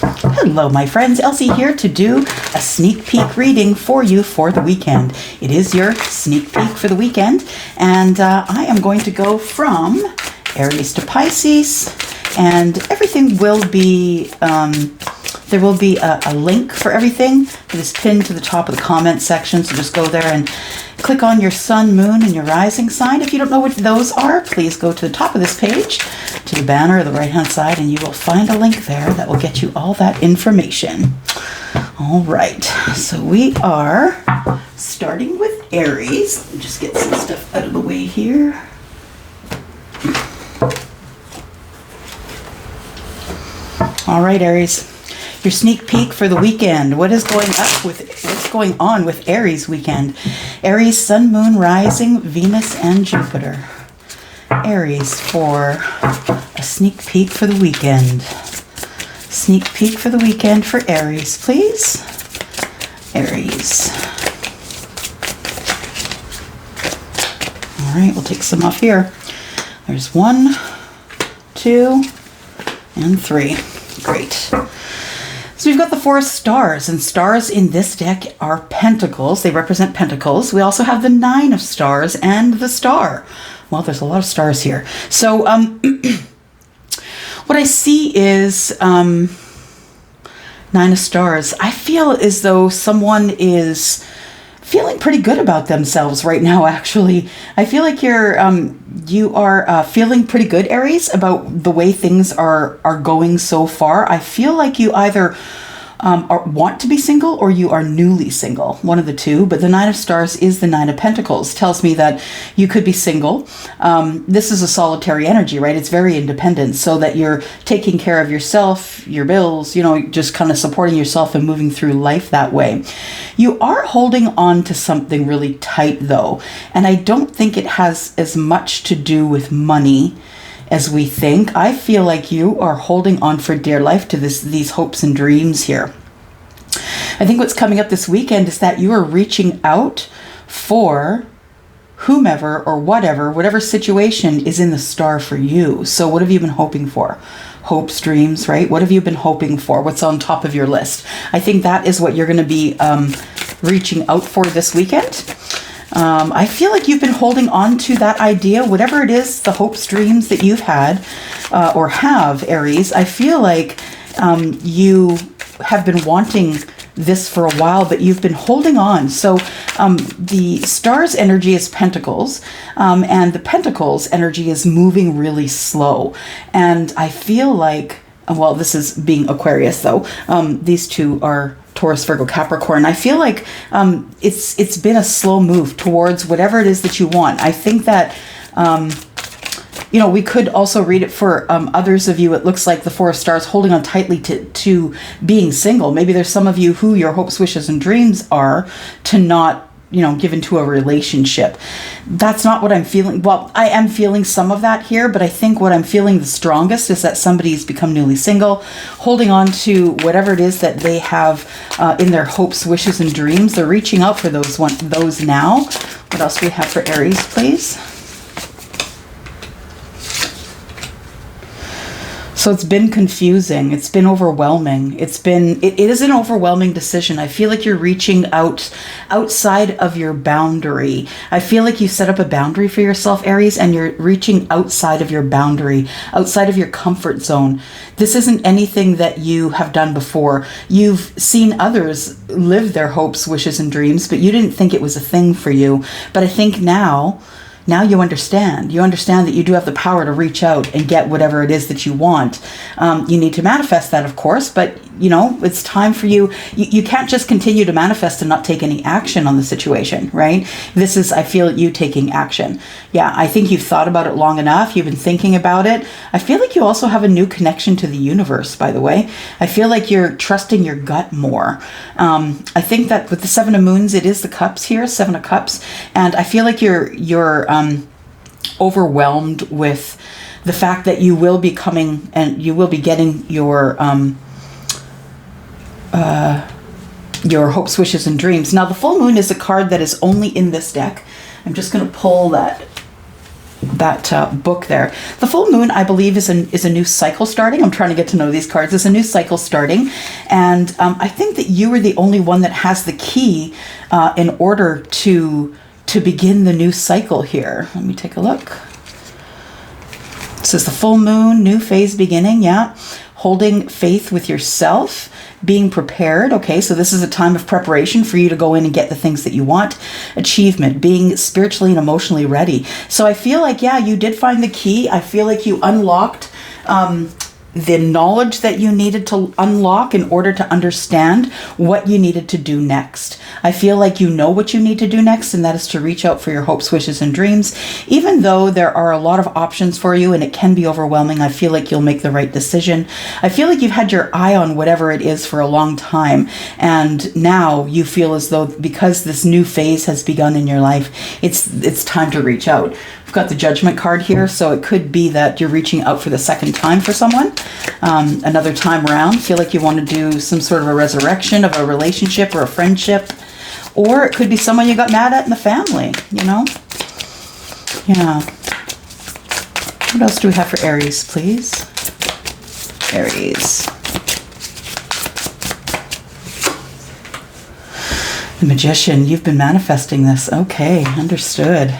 Hello, my friends. Elsie here to do a sneak peek reading for you for the weekend. It is your sneak peek for the weekend, and I am going to go from Aries to Pisces, and everything will be, there will be a link for everything that is pinned to the top of the comment section, so just go there and click on your sun, moon, and your rising sign. If you don't know what those are, please go to the top of this page, to the banner on the right-hand side, and you will find a link there that will get you all that information. All right, so we are starting with Aries. Let me just get some stuff out of the way here. All right, Aries. Your sneak peek for the weekend. What is going on with Aries weekend? Aries, sun, moon, rising, Venus, and Jupiter. Aries for a sneak peek for the weekend. Sneak peek for the weekend for Aries, please. Aries. All right, we'll take some off here. There's 1, 2, and 3. Great. So we've got the 4 stars, and stars in this deck are pentacles. They represent pentacles. We also have the 9 of stars and the star. Well, there's a lot of stars here. So what I see is 9 of stars. I feel as though someone is feeling pretty good about themselves right now, actually. I feel like you are feeling pretty good, Aries, about the way things are going so far. I feel like you either want to be single or you are newly single, one of the two, but the 9 of stars is the 9 of pentacles. Tells me that you could be single. This is a solitary energy, right? It's very independent, so that you're taking care of yourself, your bills, you know, just kind of supporting yourself and moving through life that way. You are holding on to something really tight, though, and I don't think it has as much to do with money as we think. I feel like you are holding on for dear life to these hopes and dreams here. I think what's coming up this weekend is that you are reaching out for whomever or whatever situation is in the star for you. So what have you been hoping for? Hopes, dreams, right? What have you been hoping for? What's on top of your list? I think that is what you're going to be reaching out for this weekend. I feel like you've been holding on to that idea, whatever it is, the hopes, dreams that you've had or have, Aries. I feel like you have been wanting this for a while, but you've been holding on. So the stars energy is pentacles, and the pentacles energy is moving really slow. And I feel like, well, this is being Aquarius though. These two are Taurus, Virgo, Capricorn. I feel like it's been a slow move towards whatever it is that you want. I think that, you know, we could also read it for others of you. It looks like the 4 of stars holding on tightly to being single. Maybe there's some of you who your hopes, wishes, and dreams are to not, you know, give into a relationship. That's not what I'm feeling. Well, I am feeling some of that here, but I think what I'm feeling the strongest is that somebody's become newly single, holding on to whatever it is that they have in their hopes, wishes, and dreams. They're reaching out for those now. What else do we have for Aries, please? So it's been confusing. It's been overwhelming. It is an overwhelming decision. I feel like you're reaching outside of your boundary. I feel like you set up a boundary for yourself, Aries, and you're reaching outside of your boundary, outside of your comfort zone. This isn't anything that you have done before. You've seen others live their hopes, wishes, and dreams, but you didn't think it was a thing for you. But I think now you understand. You understand that you do have the power to reach out and get whatever it is that you want. You need to manifest that, of course, but you know, it's time for you. You can't just continue to manifest and not take any action on the situation, right? This is, I feel, you taking action. Yeah, I think you've thought about it long enough. You've been thinking about it. I feel like you also have a new connection to the universe, by the way. I feel like you're trusting your gut more. I think that with the 7 of moons, it is the cups here, 7 of cups. And I feel like you're overwhelmed with the fact that you will be coming and you will be getting your hopes, wishes, and dreams. Now, the full moon is a card that is only in this deck. I'm just going to pull that book there. The full moon, I believe, is a new cycle starting. I'm trying to get to know these cards. It's a new cycle starting, and I think that you are the only one that has the key in order to begin the new cycle here. Let me take a look. This is the full moon, new phase beginning. Yeah, holding faith with yourself, being prepared. Okay, so this is a time of preparation for you to go in and get the things that you want. Achievement, being spiritually and emotionally ready. So I feel like, yeah, you did find the key. I feel like you unlocked the knowledge that you needed to unlock in order to understand what you needed to do next. I feel like you know what you need to do next, and that is to reach out for your hopes, wishes, and dreams. Even though there are a lot of options for you and it can be overwhelming, I feel like you'll make the right decision. I feel like you've had your eye on whatever it is for a long time, and now you feel as though because this new phase has begun in your life, it's time to reach out. We've got the Judgment card here, so it could be that you're reaching out for the second time for someone, another time around. Feel like you want to do some sort of a resurrection of a relationship or a friendship, or it could be someone you got mad at in the family, you know? Yeah. What else do we have for Aries, please? Aries. The Magician, you've been manifesting this. Okay, understood.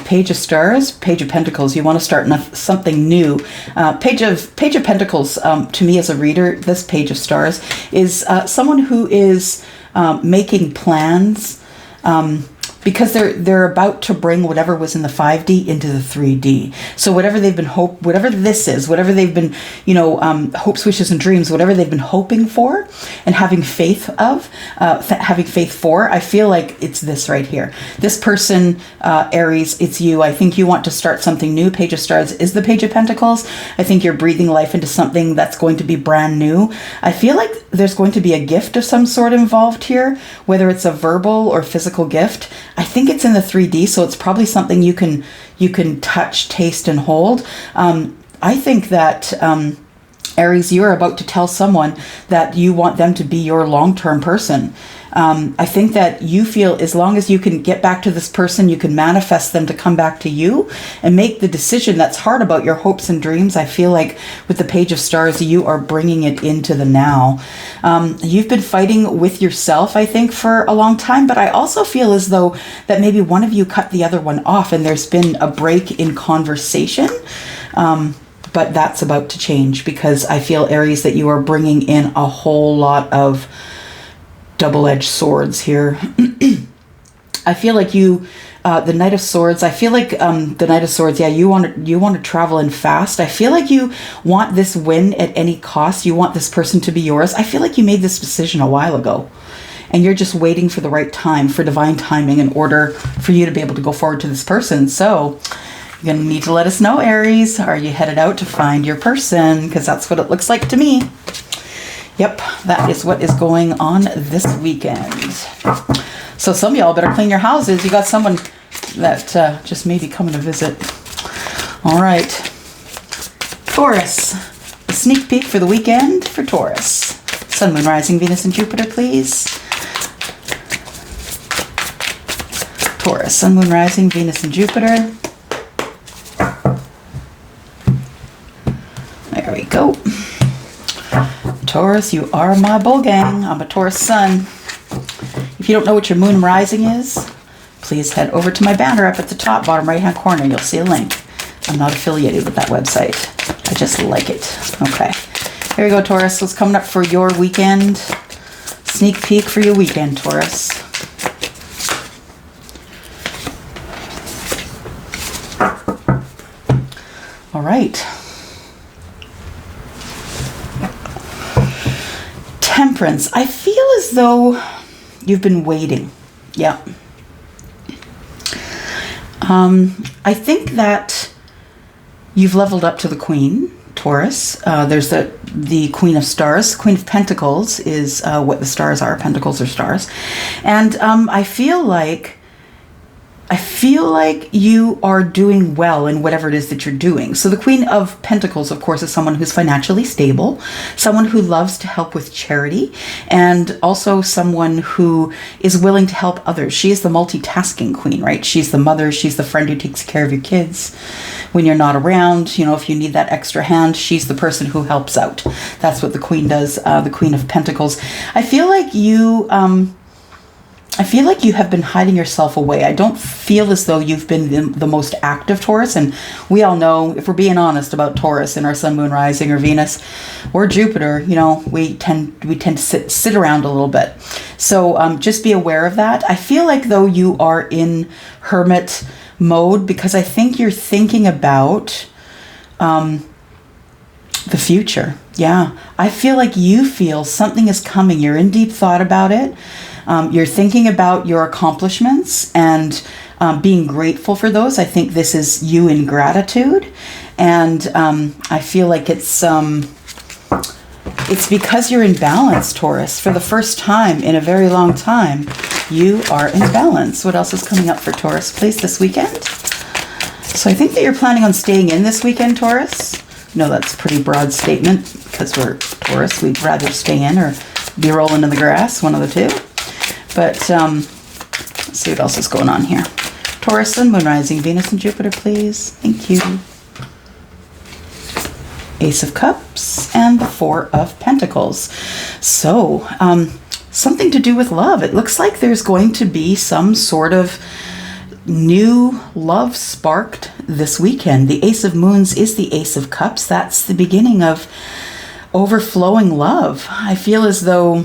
Page of Stars, Page of Pentacles. You want to start something new. Page of Pentacles, to me as a reader, this Page of Stars is someone who is making plans because they're about to bring whatever was in the 5D into the 3D. So whatever they've been whatever this is, whatever they've been, hopes, wishes, and dreams, whatever they've been hoping for and having faith of, having faith for, I feel like it's this right here. This person, Aries, it's you. I think you want to start something new. Page of Stars is the Page of Pentacles. I think you're breathing life into something that's going to be brand new. I feel like there's going to be a gift of some sort involved here, whether it's a verbal or physical gift. I think it's in the 3D, so it's probably something you can touch, taste, and hold. I think that Aries, you're about to tell someone that you want them to be your long-term person. I think that you feel as long as you can get back to this person, you can manifest them to come back to you and make the decision that's hard about your hopes and dreams. I feel like with the Page of Stars, you are bringing it into the now. You've been fighting with yourself, I think, for a long time, but I also feel as though that maybe one of you cut the other one off and there's been a break in conversation. But that's about to change because I feel, Aries, that you are bringing in a whole lot of double-edged swords here. I feel like you, the Knight of Swords, I feel like the Knight of Swords, yeah, you want to travel in fast. I feel like you want this win at any cost. You want this person to be yours. I feel like you made this decision a while ago and you're just waiting for the right time, for divine timing in order for you to be able to go forward to this person. So you're going to need to let us know, Aries. Are you headed out to find your person? Because that's what it looks like to me. Yep, that is what is going on this weekend. So some of y'all better clean your houses. You got someone that just may be coming to visit. All right. Taurus. A sneak peek for the weekend for Taurus. Sun, Moon, Rising, Venus, and Jupiter, please. Taurus. Sun, Moon, Rising, Venus, and Jupiter. There we go. Taurus, you are my bull gang. I'm a Taurus sun. If you don't know what your moon rising is, please head over to my banner up at the top, bottom right-hand corner. You'll see a link. I'm not affiliated with that website. I just like it. Okay. Here we go, Taurus. What's coming up for your weekend? Sneak peek for your weekend, Taurus. All right. Temperance. I feel as though you've been waiting. Yeah. I think that you've leveled up to the Queen, Taurus. There's the Queen of Stars. Queen of Pentacles is what the stars are. Pentacles are stars. And I feel like I feel like you are doing well in whatever it is that you're doing. So the Queen of Pentacles, of course, is someone who's financially stable, someone who loves to help with charity, and also someone who is willing to help others. She is the multitasking queen, right? She's the mother, she's the friend who takes care of your kids when you're not around. You know, if you need that extra hand, she's the person who helps out. That's what the Queen does, the Queen of Pentacles. I feel like you have been hiding yourself away. I don't feel as though you've been the most active Taurus. And we all know, if we're being honest about Taurus in our sun, moon, rising, or Venus, or Jupiter, you know, we tend to sit around a little bit. So just be aware of that. I feel like, though, you are in hermit mode because I think you're thinking about the future. Yeah. I feel like you feel something is coming. You're in deep thought about it. You're thinking about your accomplishments and being grateful for those. I think this is you in gratitude. And I feel like it's because you're in balance, Taurus. For the first time in a very long time, you are in balance. What else is coming up for Taurus, please, this weekend? So I think that you're planning on staying in this weekend, Taurus. No, that's a pretty broad statement because we're Taurus. We'd rather stay in or be rolling in the grass, one of the two. But let's see what else is going on here. Taurus, Sun, Moon, Rising, Venus, and Jupiter, please. Thank you. Ace of Cups and the Four of Pentacles. So, something to do with love. It looks like there's going to be some sort of new love sparked this weekend. The Ace of Moons is the Ace of Cups. That's the beginning of overflowing love. I feel as though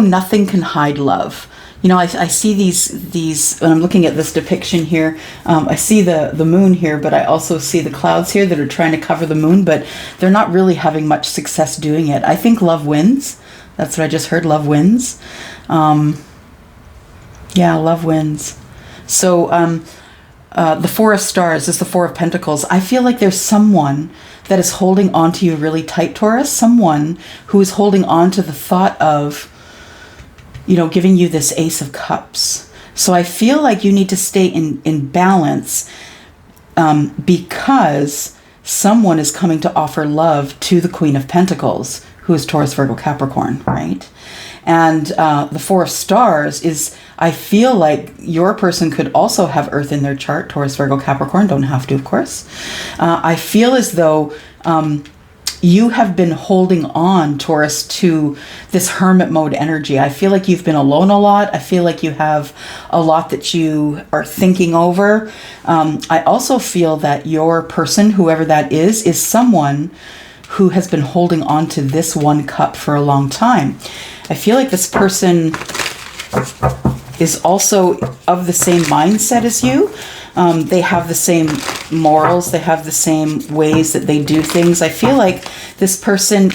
nothing can hide love. You know, I see these when I'm looking at this depiction here, I see the moon here, but I also see the clouds here that are trying to cover the moon, but they're not really having much success doing it. I think love wins. That's what I just heard, love wins. Yeah, love wins. So the Four of Stars is the Four of Pentacles. I feel like there's someone that is holding on to you really tight, Taurus. Someone who is holding on to the thought of, you know, giving you this Ace of Cups. So I feel like you need to stay in balance because someone is coming to offer love to the Queen of Pentacles, who is Taurus, Virgo, Capricorn, right? And the Four of Stars is, I feel like your person could also have Earth in their chart, Taurus, Virgo, Capricorn, don't have to, of course. I feel as though you have been holding on, Taurus, to this hermit mode energy. I feel like you've been alone a lot. I feel like you have a lot that you are thinking over. I also feel that your person, whoever that is someone who has been holding on to this one cup for a long time. I feel like this person is also of the same mindset as you. They have the same morals. They have the same ways that they do things. I feel like this person,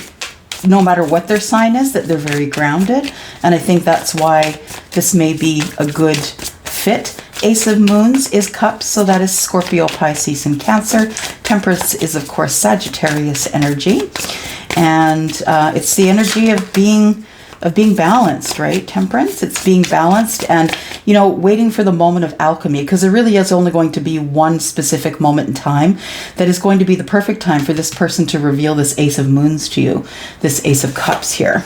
no matter what their sign is, that they're very grounded. And I think that's why this may be a good fit. Ace of Moons is Cups, so that is Scorpio, Pisces, and Cancer. Temperance is, of course, Sagittarius energy. And it's the energy of being balanced, right? Temperance, it's being balanced and, you know, waiting for the moment of alchemy, because there really is only going to be one specific moment in time that is going to be the perfect time for this person to reveal this Ace of Moons to you, this Ace of Cups here.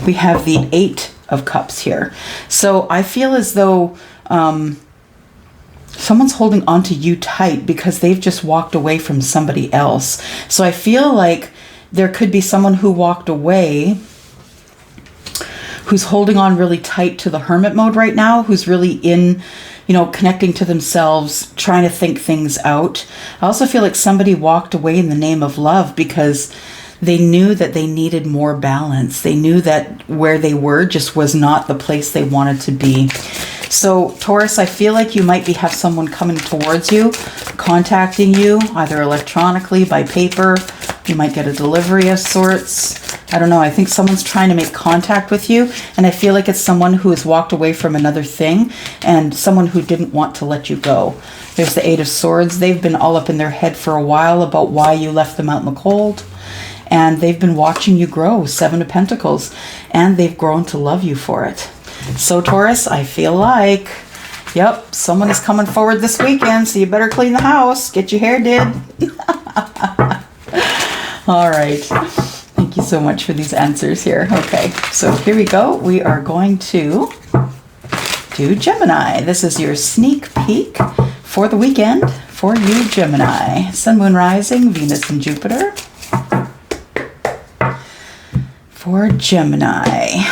We have the Eight of Cups here. So I feel as though someone's holding on to you tight because they've just walked away from somebody else. So I feel like there could be someone who walked away who's holding on really tight to the hermit mode right now, who's really in, you know, connecting to themselves, trying to think things out. I also feel like somebody walked away in the name of love because they knew that they needed more balance. They knew that where they were just was not the place they wanted to be. So Taurus, I feel like you might have someone coming towards you, contacting you, either electronically, by paper. You might get a delivery of sorts. I don't know. I think someone's trying to make contact with you. And I feel like it's someone who has walked away from another thing and someone who didn't want to let you go. There's the Eight of Swords. They've been all up in their head for a while about why you left them out in the cold. And they've been watching you grow, Seven of Pentacles. And they've grown to love you for it. So Taurus, I feel like, yep, someone is coming forward this weekend, so you better clean the house, get your hair did. All right. Thank you so much for these answers here. Okay, so here we go. We are going to do Gemini. This is your sneak peek for the weekend for you, Gemini. Sun, Moon, Rising, Venus, and Jupiter. For Gemini.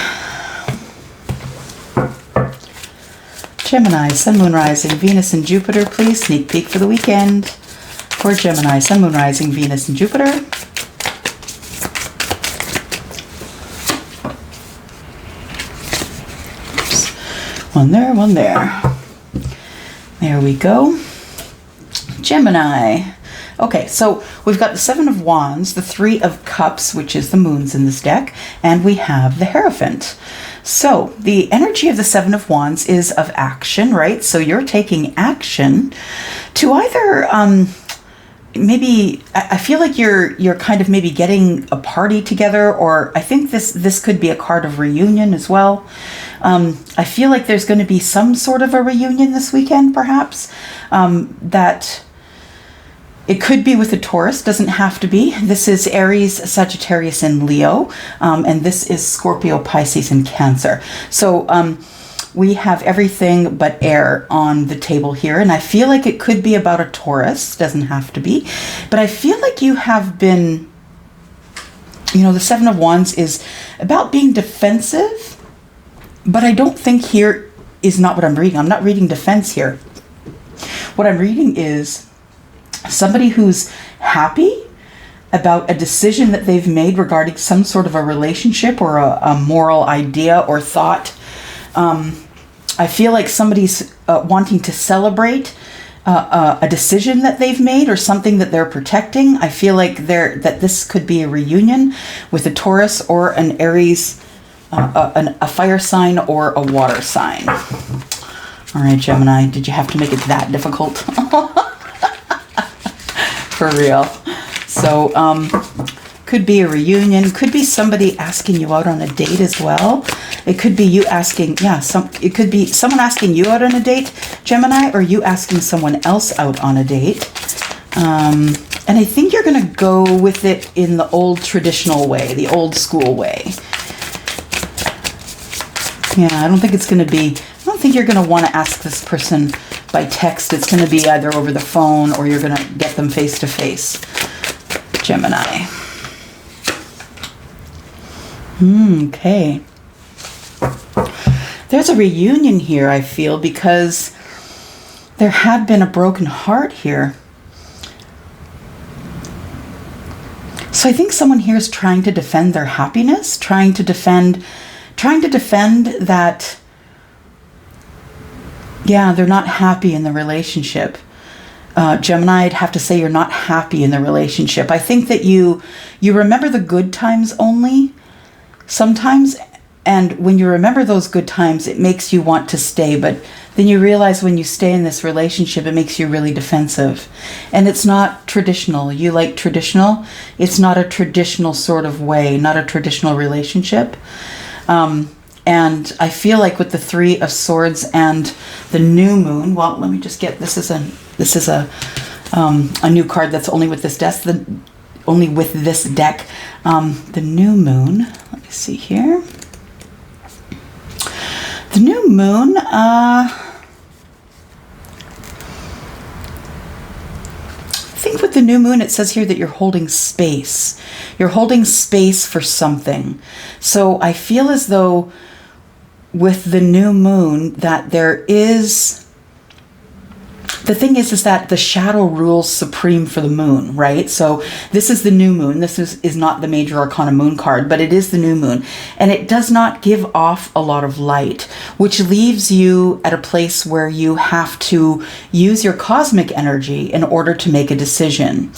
Gemini, Sun, Moon, Rising, Venus, and Jupiter. Please sneak peek for the weekend for Gemini, Sun, Moon, Rising, Venus, and Jupiter. Oops. One there, one there. There we go. Gemini. Okay, so we've got the Seven of Wands, the Three of Cups, which is the moons in this deck, and we have the Hierophant. So the energy of the Seven of Wands is of action, right? So you're taking action to either maybe I feel like you're kind of maybe getting a party together, or I think this could be a card of reunion as well. I feel like there's going to be some sort of a reunion this weekend, perhaps, that it could be with a Taurus, doesn't have to be. This is Aries, Sagittarius, and Leo, and this is Scorpio, Pisces, and Cancer. So we have everything but air on the table here, and I feel like it could be about a Taurus, doesn't have to be, but I feel like you have been, the Seven of Wands is about being defensive, but I don't think here is not what I'm reading. I'm not reading defense here. What I'm reading is somebody who's happy about a decision that they've made regarding some sort of a relationship or a moral idea or thought. I feel like somebody's wanting to celebrate a decision that they've made or something that they're protecting. I feel like that this could be a reunion with a Taurus or an Aries, a fire sign or a water sign. All right, Gemini, did you have to make it that difficult? For real. So could be a reunion, could be somebody asking you out on a date as well. It could be you asking, it could be someone asking you out on a date, Gemini, or you asking someone else out on a date. And I think you're going to go with it in the old traditional way, the old school way. Yeah, I don't think you're going to want to ask this person by text. It's going to be either over the phone or you're going to get them face to face, Gemini. Okay. There's a reunion here, I feel, because there had been a broken heart here. So I think someone here is trying to defend their happiness, trying to defend that, they're not happy in the relationship. Gemini, I'd have to say you're not happy in the relationship. I think that you remember the good times only sometimes, and when you remember those good times, it makes you want to stay, but then you realize when you stay in this relationship, it makes you really defensive. And it's not traditional. You like traditional. It's not a traditional sort of way, not a traditional relationship. And I feel like with the Three of Swords and the new moon, well, let me just get, this is a new card that's only with this deck. The new moon. Let me see here. The new moon. I think with the new moon, it says here that you're holding space. You're holding space for something. So I feel as though with the new moon that there is, the thing is that the shadow rules supreme for the moon, right? So this is the new moon. This is not the major arcana moon card, but it is the new moon. And it does not give off a lot of light, which leaves you at a place where you have to use your cosmic energy in order to make a decision.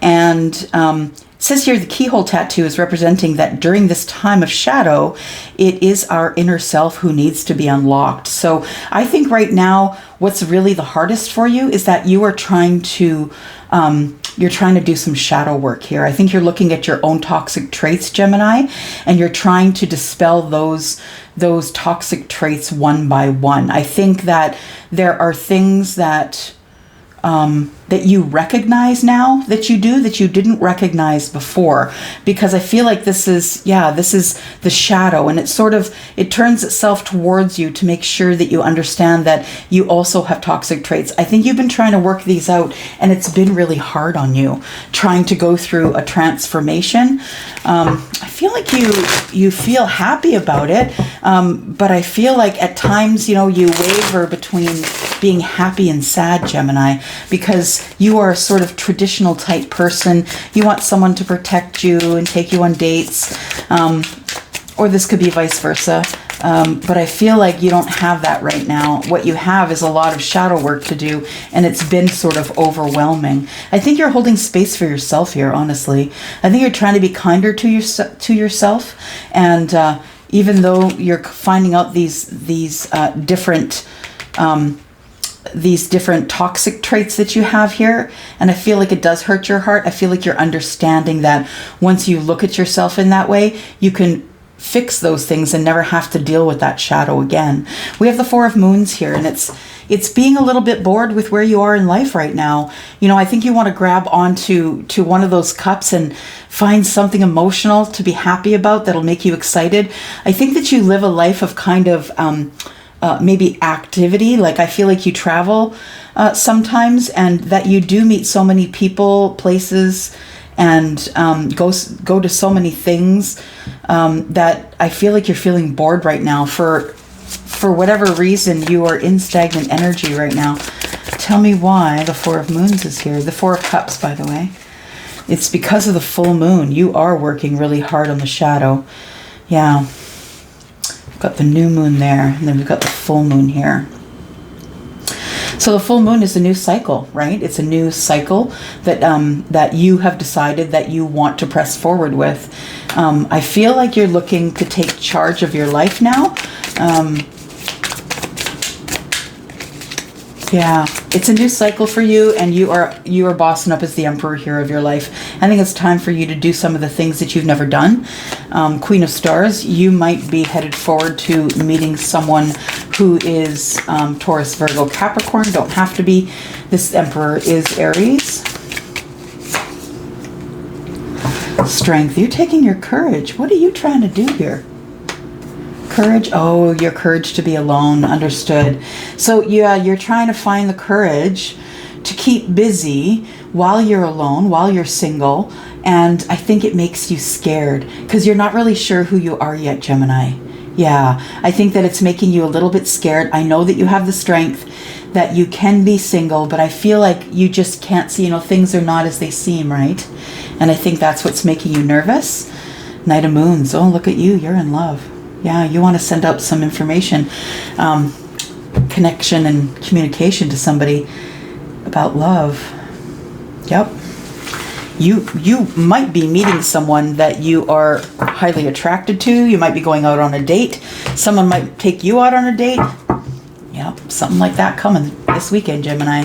And it says here the keyhole tattoo is representing that during this time of shadow, it is our inner self who needs to be unlocked. So I think right now, what's really the hardest for you is that you are trying to you're trying to do some shadow work here. I think you're looking at your own toxic traits, Gemini, and you're trying to dispel those toxic traits one by one. I think that there are things that that you recognize now that you do that you didn't recognize before, because I feel like this is the shadow, and it turns itself towards you to make sure that you understand that you also have toxic traits. I think you've been trying to work these out, and it's been really hard on you trying to go through a transformation. I feel like you feel happy about it, but I feel like at times, you waver between being happy and sad, Gemini, because you are a sort of traditional type person. You want someone to protect you and take you on dates, or this could be vice versa. But I feel like you don't have that right now. What you have is a lot of shadow work to do, and it's been sort of overwhelming. I think you're holding space for yourself here, honestly. I think you're trying to be kinder to yourself, and even though you're finding out these different toxic traits that you have here, and I feel like it does hurt your heart. I feel like you're understanding that once you look at yourself in that way, you can fix those things and never have to deal with that shadow again. We have the Four of Moons here, and it's being a little bit bored with where you are in life right now. I think you want to grab onto one of those cups and find something emotional to be happy about that'll make you excited. I think that you live a life of kind of maybe activity. Like, I feel like you travel sometimes, and that you do meet so many people, places, and go to so many things, that I feel like you're feeling bored right now. For whatever reason, you are in stagnant energy right now. Tell me why the Four of Moons is here. The Four of Cups, by the way. It's because of the full moon. You are working really hard on the shadow. Yeah. Got the new moon there, and then we've got the full moon here. So the full moon is a new cycle, right? It's a new cycle that you have decided that you want to press forward with. I feel like you're looking to take charge of your life now. Yeah, it's a new cycle for you, and you are bossing up as the emperor here of your life. I think it's time for you to do some of the things that you've never done. Queen of Stars, you might be headed forward to meeting someone who is Taurus, Virgo, Capricorn. Don't have to be. This emperor is Aries. Strength, you're taking your courage. What are you trying to do here? Courage. Oh, your courage to be alone. Understood. So yeah, you're trying to find the courage to keep busy while you're alone, while you're single. And I think it makes you scared because you're not really sure who you are yet, Gemini. Yeah, I think that it's making you a little bit scared. I know that you have the strength, that you can be single, but I feel like you just can't see, things are not as they seem, right? And I think that's what's making you nervous. Knight of Moons. Oh, look at you. You're in love. Yeah, you want to send out some information, connection and communication to somebody about love. Yep. You might be meeting someone that you are highly attracted to. You might be going out on a date. Someone might take you out on a date. Yep, something like that coming this weekend, Gemini.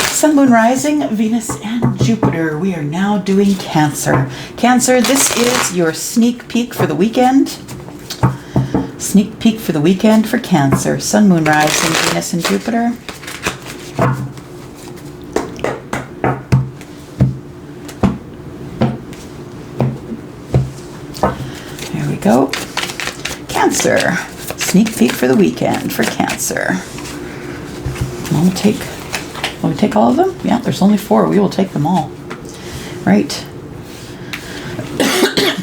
Sun, Moon, Rising, Venus, and Jupiter. We are now doing Cancer. Cancer, this is your sneak peek for the weekend. Sneak peek for the weekend for Cancer. Sun, Moon, Rising, Venus, and Jupiter. There we go. Cancer. Sneak peek for the weekend for Cancer. Will we take all of them? Yeah, there's only 4. We will take them all. Right.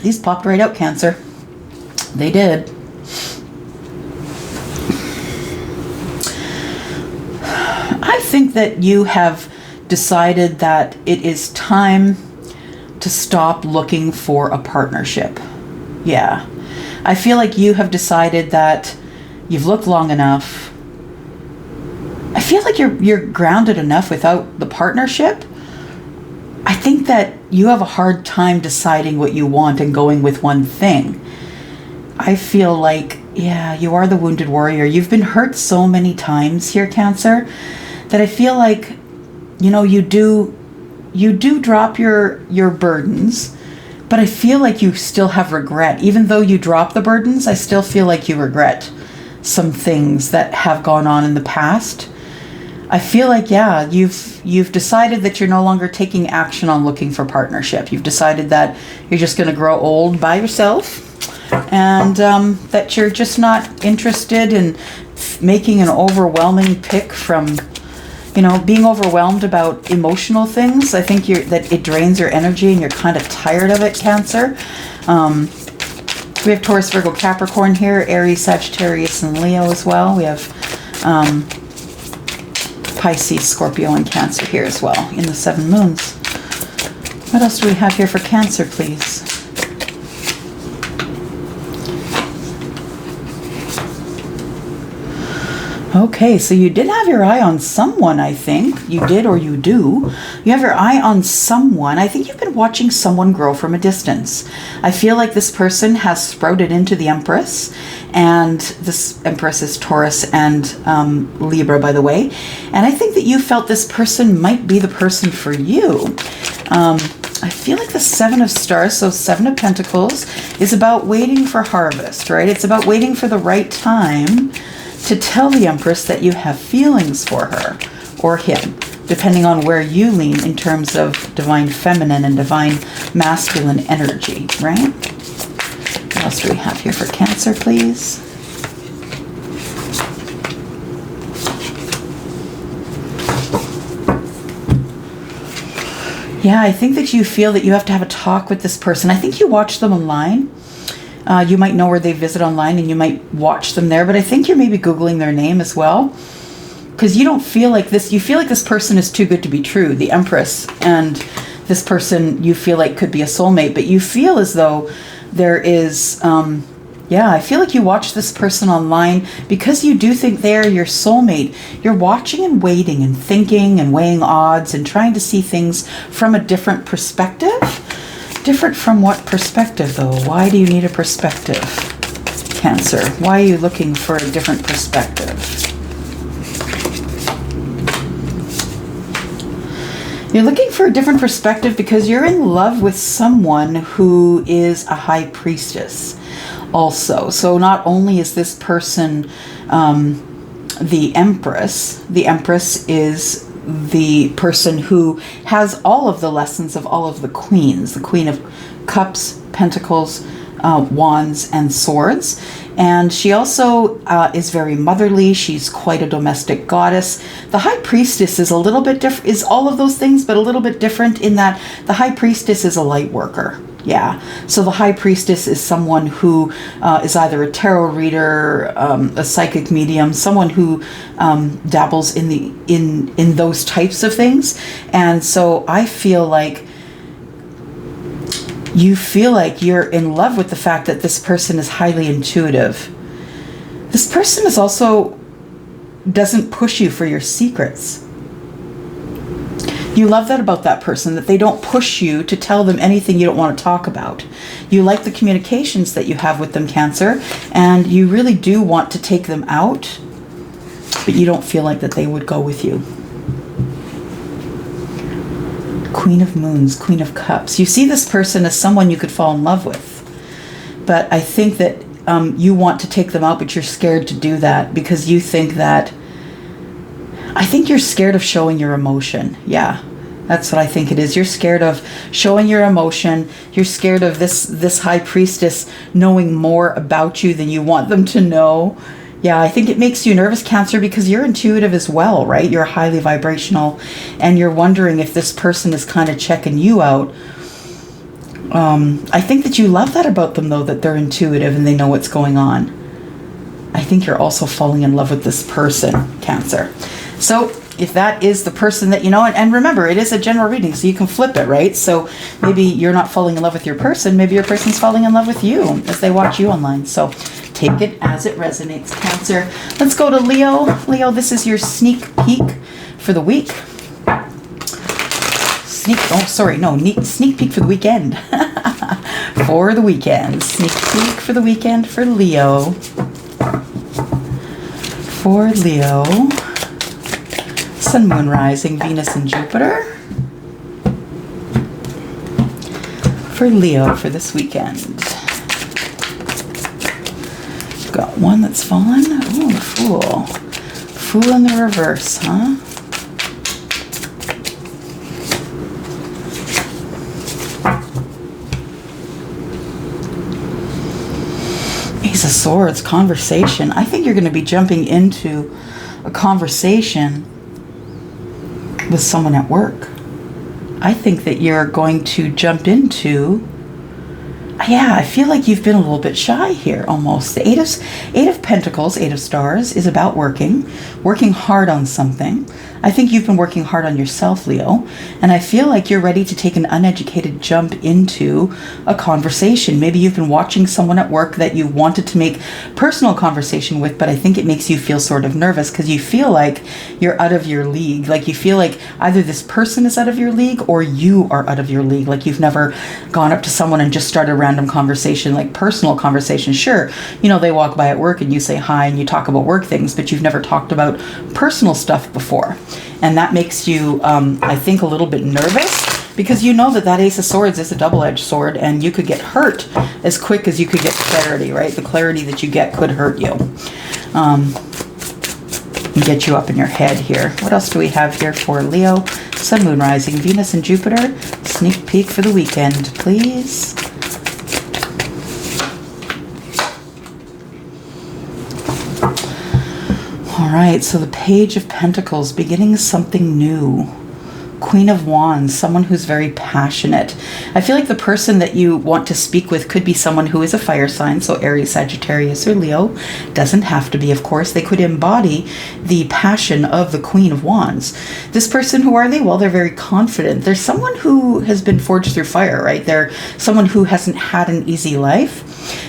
These popped right out, Cancer. They did. I think that you have decided that it is time to stop looking for a partnership. Yeah. I feel like you have decided that you've looked long enough. I feel like you're grounded enough without the partnership. I think that you have a hard time deciding what you want and going with one thing. I feel like, yeah, you are the wounded warrior. You've been hurt so many times here, Cancer, that I feel like, you do you do drop your burdens, but I feel like you still have regret. Even though you drop the burdens, I still feel like you regret some things that have gone on in the past. I feel like, yeah, you've decided that you're no longer taking action on looking for partnership. You've decided that you're just going to grow old by yourself, and that you're just not interested in making an overwhelming pick from, being overwhelmed about emotional things. I think that it drains your energy and you're kind of tired of it, Cancer. We have Taurus, Virgo, Capricorn here, Aries, Sagittarius, and Leo as well. We have Pisces, Scorpio, and Cancer here as well in the 7 moons. What else do we have here for Cancer, please? Okay, so you did have your eye on someone, I think. You did, or you do. You have your eye on someone. I think you've been watching someone grow from a distance. I feel like this person has sprouted into the Empress, and this Empress is Taurus and Libra, by the way. And I think that you felt this person might be the person for you. I feel like the 7 of Stars, so 7 of Pentacles, is about waiting for harvest, right? It's about waiting for the right time to tell the Empress that you have feelings for her or him, depending on where you lean in terms of divine feminine and divine masculine energy, right? What else do we have here for Cancer, please? Yeah, I think that you feel that you have to have a talk with this person. I think you watch them online. You might know where they visit online and you might watch them there, but I think you're maybe Googling their name as well, because you don't feel like this. You feel like this person is too good to be true, the Empress, and this person you feel like could be a soulmate, but you feel as though there is, I feel like you watch this person online because you do think they're your soulmate. You're watching and waiting and thinking and weighing odds and trying to see things from a different perspective. Different from what perspective, though? Why do you need a perspective, Cancer? Why are you looking for a different perspective? You're looking for a different perspective because you're in love with someone who is a high priestess also. So not only is this person the Empress is the person who has all of the lessons of all of the queens, the Queen of Cups, Pentacles, Wands, and Swords. And she also is very motherly. She's quite a domestic goddess. The High Priestess is a little bit different, is all of those things, but a little bit different in that the High Priestess is a light worker. Yeah, so the High Priestess is someone who is either a tarot reader, a psychic medium, someone who dabbles in those types of things. And so I feel like you feel like you're in love with the fact that this person is highly intuitive. This person is also doesn't push you for your secrets. You love that about that person, that they don't push you to tell them anything you don't want to talk about. You like the communications that you have with them, Cancer, and you really do want to take them out, but you don't feel like that they would go with you. Queen of Moons, Queen of Cups. You see this person as someone you could fall in love with, but I think that you want to take them out, but you're scared to do that because you think that I think you're scared of showing your emotion. Yeah, that's what I think it is. You're scared of showing your emotion. You're scared of this High Priestess knowing more about you than you want them to know. Yeah, I think it makes you nervous, Cancer, because you're intuitive as well, right? You're highly vibrational, and you're wondering if this person is kind of checking you out. I think that you love that about them, though, that they're intuitive and they know what's going on. I think you're also falling in love with this person, Cancer. So if that is the person that you know, and remember, it is a general reading, so you can flip it, right? So maybe you're not falling in love with your person, maybe your person's falling in love with you as they watch you online. So take it as it resonates, Cancer. Let's go to Leo. Leo, this is your sneak peek for the week. Sneak peek for the weekend. For the weekend. Sneak peek for the weekend for Leo. For Leo. Sun, Moon, Rising, Venus, and Jupiter. for Leo for this weekend. Got one that's fallen. Ooh, Fool. Fool in the reverse, huh? Ace of Swords, conversation. I think you're going to be jumping into a conversation with someone at work. I think that you're going to jump into, yeah, I feel like you've been a little bit shy here almost. The Eight of Pentacles, Eight of Stars, is about working hard on something. I think you've been working hard on yourself, Leo, and I feel like you're ready to take an uneducated jump into a conversation. Maybe you've been watching someone at work that you wanted to make personal conversation with, but I think it makes you feel sort of nervous because you feel like you're out of your league. Like you feel like either this person is out of your league or you are out of your league. Like you've never gone up to someone and just started a random conversation, like personal conversation. Sure, you know, they walk by at work and you say hi and you talk about work things, but you've never talked about personal stuff before. And that makes you, I think, a little bit nervous because you know that that Ace of Swords is a double-edged sword and you could get hurt as quick as you could get clarity, right? The clarity that you get could hurt you. And get you up in your head here. What else do we have here for Leo? Sun, Moon, Rising, Venus, and Jupiter. Sneak peek for the weekend, please. All right, so the Page of Pentacles, beginning something new. Queen of Wands, someone who's very passionate. I feel like the person that you want to speak with could be someone who is a fire sign, so Aries, Sagittarius, or Leo. Doesn't have to be, of course. They could embody the passion of the Queen of Wands. This person, who are they? Well, they're very confident. They're someone who has been forged through fire, right? They're someone who hasn't had an easy life.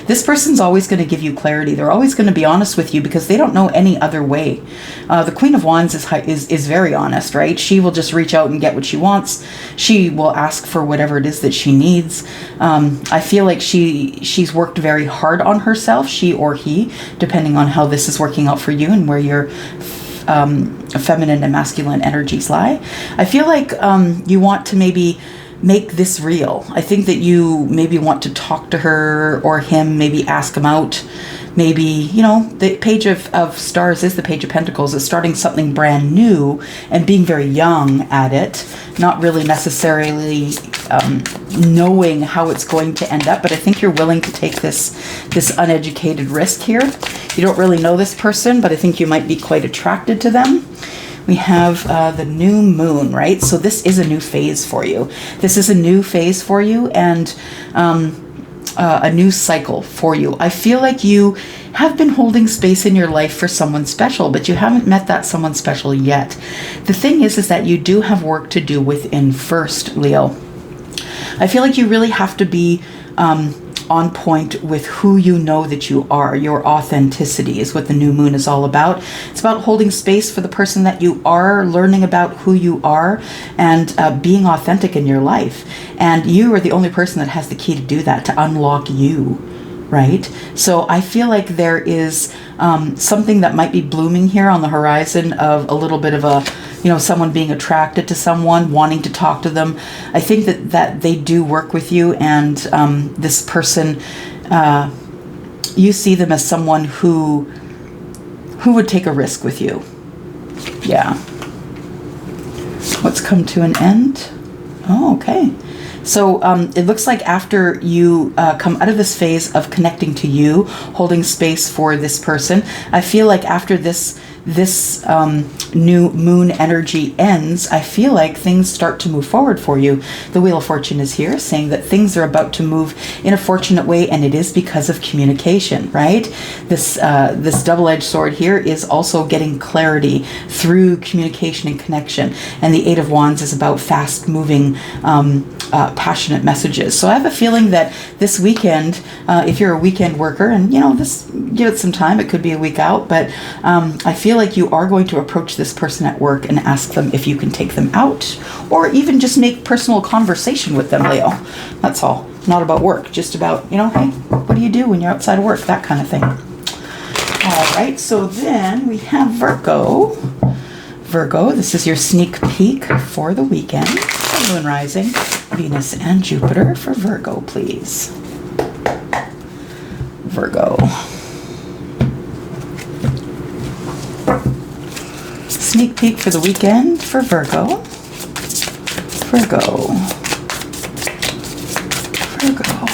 This person's always going to give you clarity. They're always going to be honest with you because they don't know any other way. The Queen of Wands is very honest, right? She will just reach out and get what she wants. She will ask for whatever it is that she needs. I feel like she's worked very hard on herself, she or he, depending on how this is working out for you and where your feminine and masculine energies lie. I feel like you want to maybe make this real. I think that you maybe want to talk to her or him, maybe ask him out. Maybe, you know, the Page of Stars is the Page of Pentacles. It's starting something brand new and being very young at it. Not really necessarily knowing how it's going to end up, but I think you're willing to take this uneducated risk here. You don't really know this person, but I think you might be quite attracted to them. We have the new moon, right? So this is a new phase for you. This is a new phase for you and a new cycle for you. I feel like you have been holding space in your life for someone special, but you haven't met that someone special yet. The thing is that you do have work to do within first, Leo. I feel like you really have to be on point with who you know that you are. Your authenticity is what the new moon is all about. It's about holding space for the person that you are, learning about who you are, and being authentic in your life. And you are the only person that has the key to do that, to unlock you, right? So I feel like there is something that might be blooming here on the horizon of a little bit of a, you know, someone being attracted to someone, wanting to talk to them. I think that they do work with you, and this person, you see them as someone who would take a risk with you. Yeah. What's come to an end? Oh, okay. So it looks like after you come out of this phase of connecting to you, holding space for this person, I feel like after this new moon energy ends, I feel like things start to move forward for you. The Wheel of Fortune is here saying that things are about to move in a fortunate way, and it is because of communication, right? This double-edged sword here is also getting clarity through communication and connection, and the Eight of Wands is about fast-moving passionate messages. So I have a feeling that this weekend, if you're a weekend worker, and you know, give it some time, it could be a week out, but I feel like you are going to approach this person at work and ask them if you can take them out, or even just make personal conversation with them, Leo. That's all. Not about work, just about, you know, hey, what do you do when you're outside of work? That kind of thing. All right, so then we have Virgo. Virgo, this is your sneak peek for the weekend. Sun, Moon, Rising, Venus, and Jupiter for Virgo, please. Virgo. Sneak peek for the weekend for Virgo. Virgo. Virgo.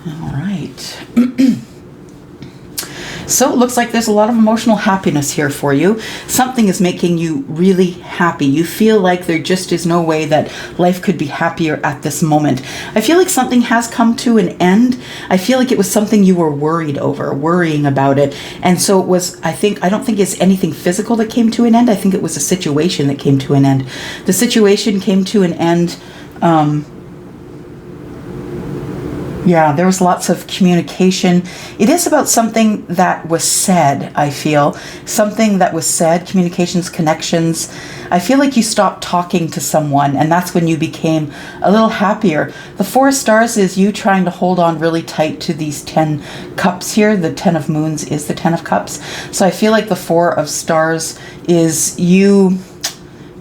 All right. So it looks like there's a lot of emotional happiness here for you. Something is making you really happy. You feel like there just is no way that life could be happier at this moment. I feel like something has come to an end. I feel like it was something you were worried over, worrying about it. And so it was, I don't think it's anything physical that came to an end. I think it was a situation that came to an end. The situation came to an end. Yeah, there was lots of communication. It is about something that was said, I feel. Something that was said, communications, connections. I feel like you stopped talking to someone, and that's when you became a little happier. The Four of Stars is you trying to hold on really tight to these 10 cups here. The 10 of Moons is the 10 of Cups. So I feel like the Four of Stars is you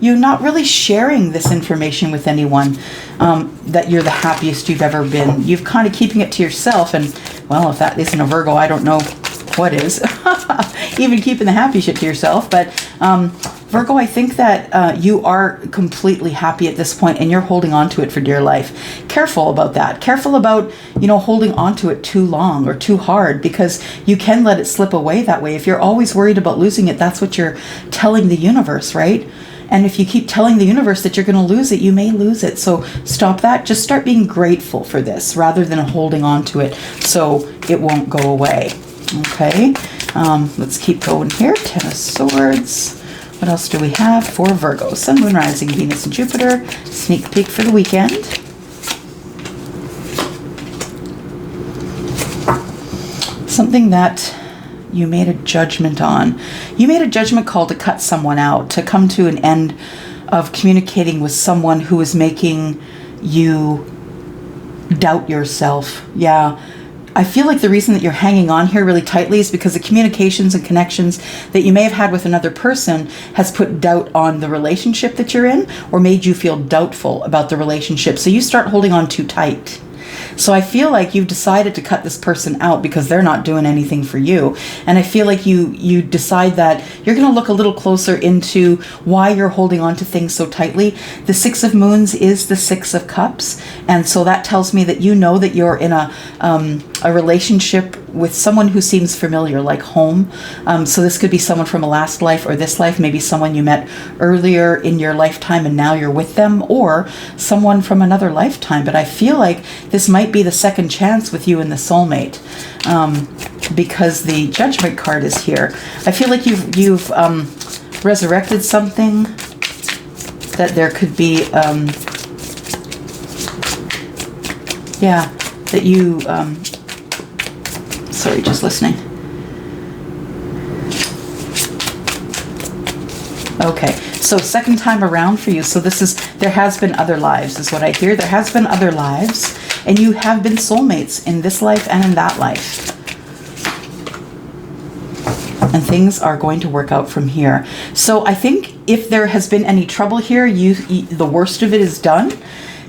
not really sharing this information with anyone, that you're the happiest you've ever been. You've kind of keeping it to yourself, and well, if that isn't a Virgo, I don't know what is. Even keeping the happy shit to yourself. But Virgo, I think that you are completely happy at this point, and you're holding on to it for dear life. Careful about that. Careful about, holding on to it too long or too hard, because you can let it slip away that way. If you're always worried about losing it, that's what you're telling the universe, right? And if you keep telling the universe that you're going to lose it, you may lose it. So stop that. Just start being grateful for this rather than holding on to it so it won't go away. Okay, let's keep going here. 10 of Swords. What else do we have for Virgo? Sun, Moon, Rising, Venus, and Jupiter. Sneak peek for the weekend. Something that you made a judgment on. You made a judgment call to cut someone out, to come to an end of communicating with someone who is making you doubt yourself. Yeah. I feel like the reason that you're hanging on here really tightly is because the communications and connections that you may have had with another person has put doubt on the relationship that you're in, or made you feel doubtful about the relationship. So you start holding on too tight. So I feel like you've decided to cut this person out because they're not doing anything for you. And I feel like you decide that you're going to look a little closer into why you're holding on to things so tightly. The Six of Moons is the Six of Cups. And so that tells me that you know that you're in a relationship with someone who seems familiar, like home. So this could be someone from a last life or this life, maybe someone you met earlier in your lifetime and now you're with them, or someone from another lifetime. But I feel like this might be the second chance with you and the soulmate, because the Judgment card is here. I feel like you've resurrected something, that there could be, that you, sorry, just listening. Okay, so second time around for you. So there has been other lives, is what I hear. There has been other lives, and you have been soulmates in this life and in that life. And things are going to work out from here. So I think if there has been any trouble here, the worst of it is done.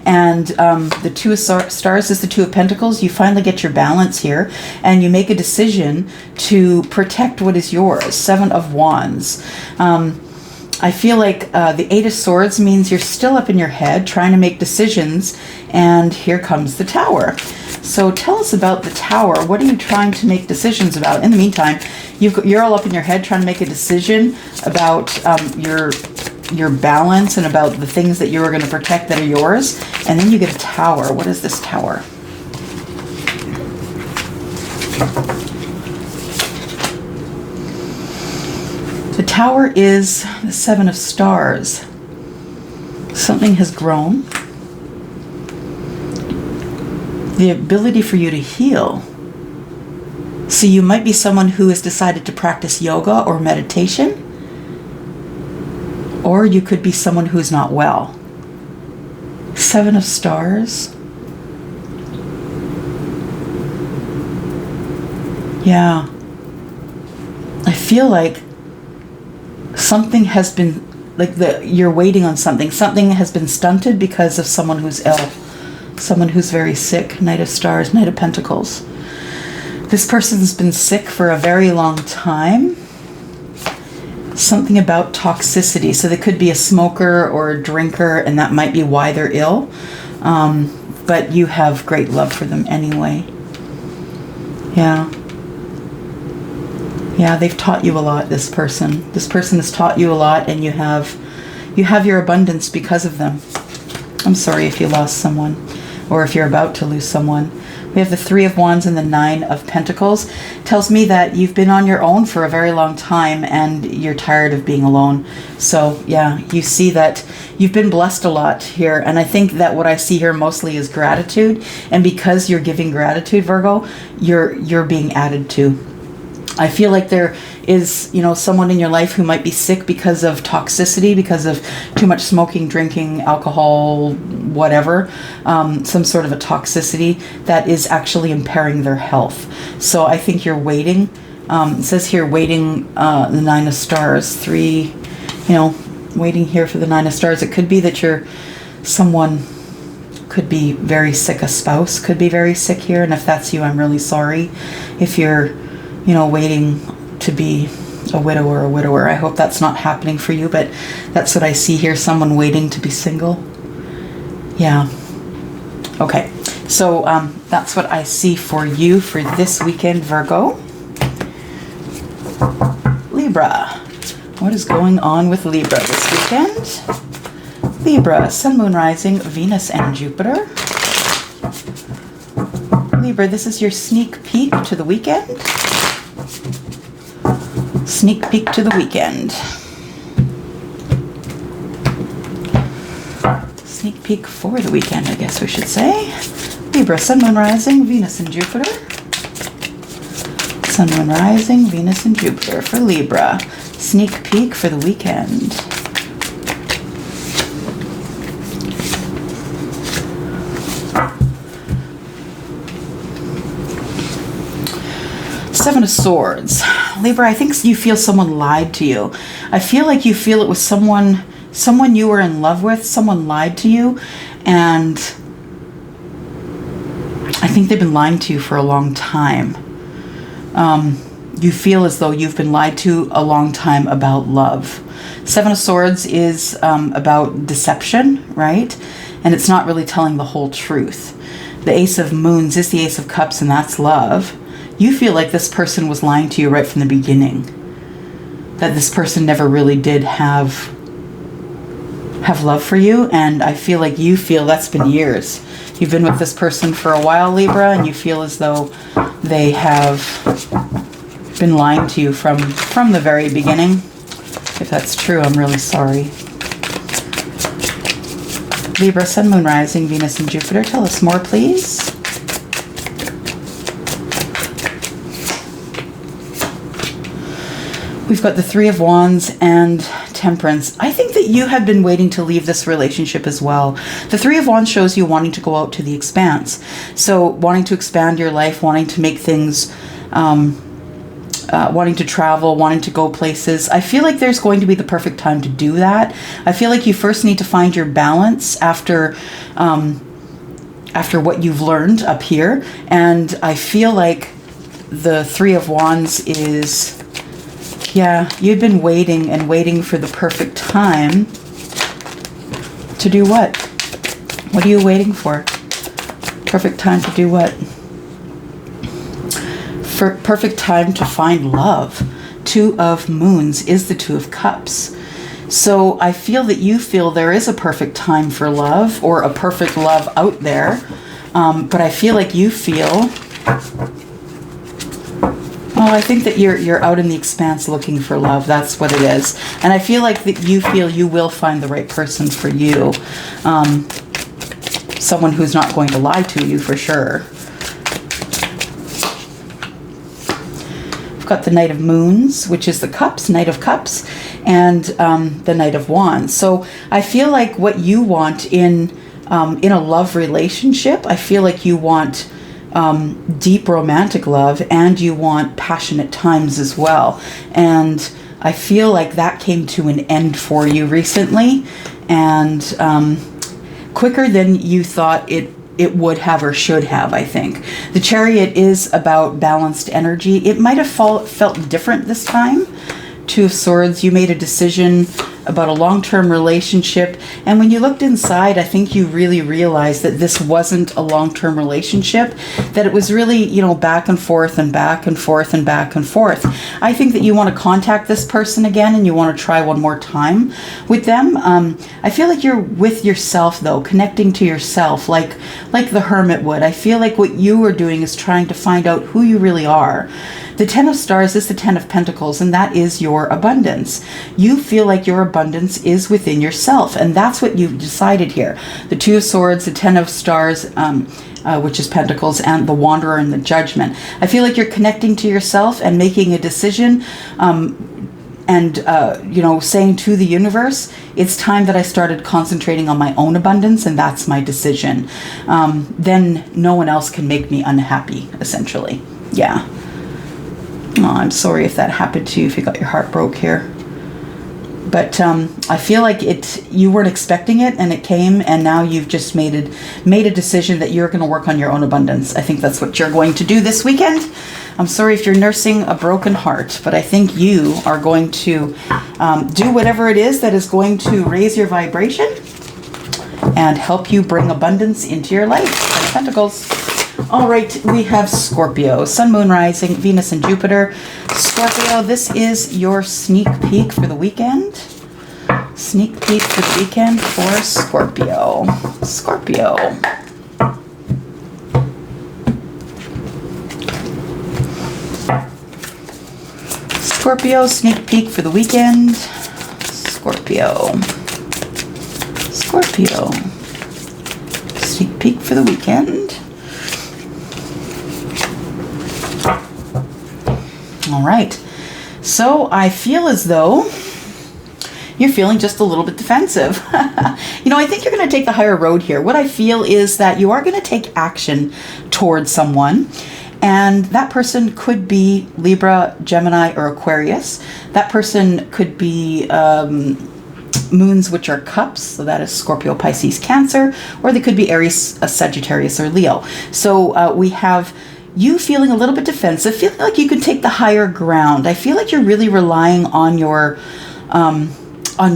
And the Two of Stars is the Two of Pentacles. You finally get your balance here, and you make a decision to protect what is yours. Seven of Wands. I feel like the Eight of Swords means you're still up in your head trying to make decisions, and here comes the Tower. So tell us about the Tower. What are you trying to make decisions about? In the meantime, you're all up in your head trying to make a decision about your balance and about the things that you're going to protect that are yours. And then you get a Tower. What is this Tower? The Tower is the Seven of Stars. Something has grown. The ability for you to heal. So you might be someone who has decided to practice yoga or meditation. Or you could be someone who is not well. Seven of Stars. Yeah. I feel like something has been, like you're waiting on something. Something has been stunted because of someone who's ill. Someone who's very sick. Knight of Stars, Knight of Pentacles. This person's been sick for a very long time. Something about toxicity. So they could be a smoker or a drinker, and that might be why they're ill. But you have great love for them anyway. Yeah. Yeah, they've taught you a lot, this person. This person has taught you a lot, and you have your abundance because of them. I'm sorry if you lost someone, or if you're about to lose someone. We have the Three of Wands and the Nine of Pentacles. Tells me that you've been on your own for a very long time and you're tired of being alone. So yeah, you see that you've been blessed a lot here. And I think that what I see here mostly is gratitude. And because you're giving gratitude, Virgo, you're being added to. I feel like there is, someone in your life who might be sick because of toxicity, because of too much smoking, drinking, alcohol, whatever, some sort of a toxicity that is actually impairing their health. So I think you're waiting. It says here, waiting, the Nine of Stars, waiting here for the Nine of Stars. It could be that someone could be very sick, a spouse could be very sick here. And if that's you, I'm really sorry. If you're waiting to be a widow or a widower. I hope that's not happening for you, but that's what I see here, someone waiting to be single. Yeah. Okay. So that's what I see for you for this weekend, Virgo. Libra. What is going on with Libra this weekend? Libra, Sun, Moon, Rising, Venus, and Jupiter. Libra, this is your sneak peek to the weekend. Sneak peek to the weekend. Sneak peek for the weekend, I guess we should say. Libra, Sun, Moon, Rising, Venus, and Jupiter. Sun, Moon, Rising, Venus, and Jupiter for Libra. Sneak peek for the weekend. Seven of Swords. Libra, I think you feel someone lied to you. I feel like you feel it was someone you were in love with. Someone lied to you, and I think they've been lying to you for a long time. You feel as though you've been lied to a long time about love. Seven of Swords is about deception, right? And it's not really telling the whole truth. The Ace of Moons is the Ace of Cups, and that's love. You feel like this person was lying to you right from the beginning. That this person never really did have love for you. And I feel like you feel that's been years. You've been with this person for a while, Libra, and you feel as though they have been lying to you from the very beginning. If that's true, I'm really sorry. Libra, Sun, Moon, Rising, Venus, and Jupiter. Tell us more, please. We've got the Three of Wands and Temperance. I think that you have been waiting to leave this relationship as well. The Three of Wands shows you wanting to go out to the expanse. So wanting to expand your life, wanting to make things, wanting to travel, wanting to go places. I feel like there's going to be the perfect time to do that. I feel like you first need to find your balance after what you've learned up here. And I feel like the Three of Wands is... yeah, you've been waiting and waiting for the perfect time to do what? What are you waiting for? Perfect time to do what? For perfect time to find love. Two of Moons is the Two of Cups. So I feel that you feel there is a perfect time for love, or a perfect love out there. But I feel like you feel... oh, I think that you're out in the expanse looking for love. That's what it is. And I feel like that you feel you will find the right person for you. Someone who's not going to lie to you for sure. We've got the Knight of Moons, which is the Cups, Knight of Cups, and the Knight of Wands. So I feel like what you want in a love relationship, I feel like you want deep romantic love, and you want passionate times as well. And I feel like that came to an end for you recently, and quicker than you thought it would have or should have, I think. The Chariot is about balanced energy. It might have felt different this time. Two of Swords, you made a decision about a long-term relationship, and when you looked inside, I think you really realized that this wasn't a long-term relationship, that it was really, you know, back and forth and back and forth and back and forth. I think that you want to contact this person again, and you want to try one more time with them. I feel like you're with yourself, though, connecting to yourself, like the Hermit would. I feel like what you are doing is trying to find out who you really are. The Ten of Stars is the Ten of Pentacles, and that is your abundance. You feel like your abundance is within yourself, and that's what you've decided here. The Two of Swords, the Ten of Stars, which is Pentacles, and the Wanderer and the Judgment. I feel like you're connecting to yourself and making a decision, and you know, saying to the universe, it's time that I started concentrating on my own abundance, and that's my decision. Then no one else can make me unhappy, essentially. Yeah. Oh, I'm sorry if that happened to you, if you got your heart broke here. But I feel like you weren't expecting it, and it came, and now you've just made a decision that you're going to work on your own abundance. I think that's what you're going to do this weekend. I'm sorry if you're nursing a broken heart, but I think you are going to do whatever it is that is going to raise your vibration and help you bring abundance into your life. Ten of Pentacles. All right, we have Scorpio, Sun, Moon, Rising, Venus, and Jupiter. Scorpio, this is your sneak peek for the weekend. Sneak peek for the weekend for Scorpio. Scorpio. Scorpio, sneak peek for the weekend. Scorpio. Scorpio. Sneak peek for the weekend. All right, so I feel as though you're feeling just a little bit defensive. You know, I think you're going to take the higher road here. What I feel is that you are going to take action towards someone, and that person could be Libra, Gemini, or Aquarius. That person could be moons, which are cups, so that is Scorpio, Pisces, Cancer, or they could be Aries, Sagittarius, or Leo. So we have you feeling a little bit defensive, feeling like you can take the higher ground. I feel like you're really relying on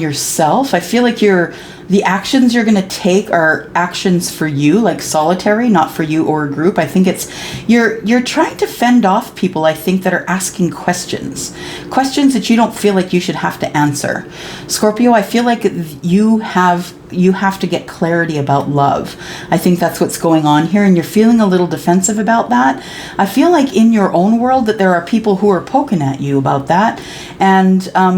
yourself. I feel like the actions you're going to take are actions for you, like solitary, not for you or a group. I think it's you're trying to fend off people, I think, that are asking questions that you don't feel like you should have to answer. Scorpio, I feel like you have to get clarity about love. I think that's what's going on here, and you're feeling a little defensive about that. I feel like in your own world that there are people who are poking at you about that, and I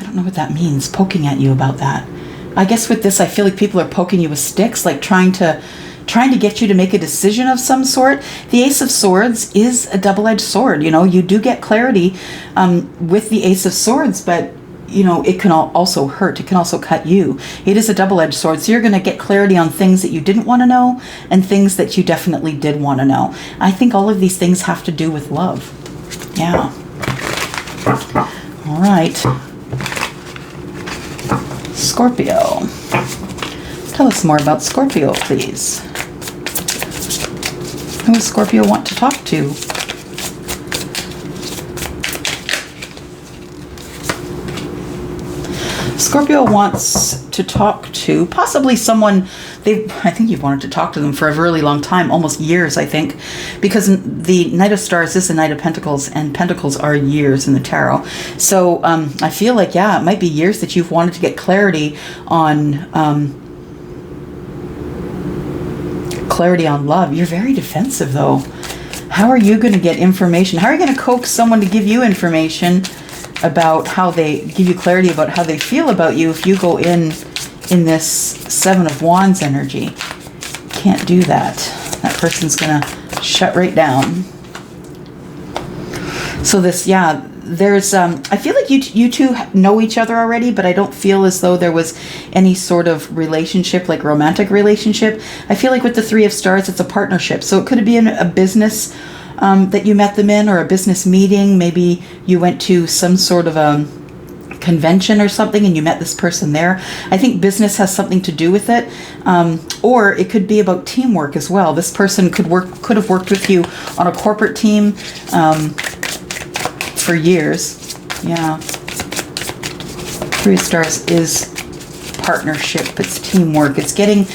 don't know what that means, poking at you about that. I guess with this, I feel like people are poking you with sticks, like trying to get you to make a decision of some sort. The Ace of Swords is a double-edged sword. You know, you do get clarity with the Ace of Swords, but you know, it can also hurt. It can also cut you. It is a double-edged sword. So you're going to get clarity on things that you didn't want to know and things that you definitely did want to know. I think all of these things have to do with love. Yeah. All right. Scorpio. Tell us more about Scorpio, please. Who does Scorpio want to talk to? Scorpio wants to talk to possibly someone I think you've wanted to talk to them for a really long time, almost years, I think, because the Knight of Stars is the Knight of Pentacles, and Pentacles are years in the tarot. So I feel like, yeah, it might be years that you've wanted to get clarity on love. You're very defensive, though. How are you going to get information? How are you going to coax someone to give you information about how they give you clarity about how they feel about you if you go in this Seven of Wands energy? Can't do that. That person's gonna shut right down. So this, yeah, there's I feel like you two know each other already, but I don't feel as though there was any sort of relationship, like romantic relationship. I feel like with the Three of Stars, it's a partnership. So it could be a business that you met them in, or a business meeting. Maybe you went to some sort of a convention or something and you met this person there. I think business has something to do with it, or it could be about teamwork as well. This person could have worked with you on a corporate team for years. Yeah, Three of Stars is partnership. It's teamwork. It's getting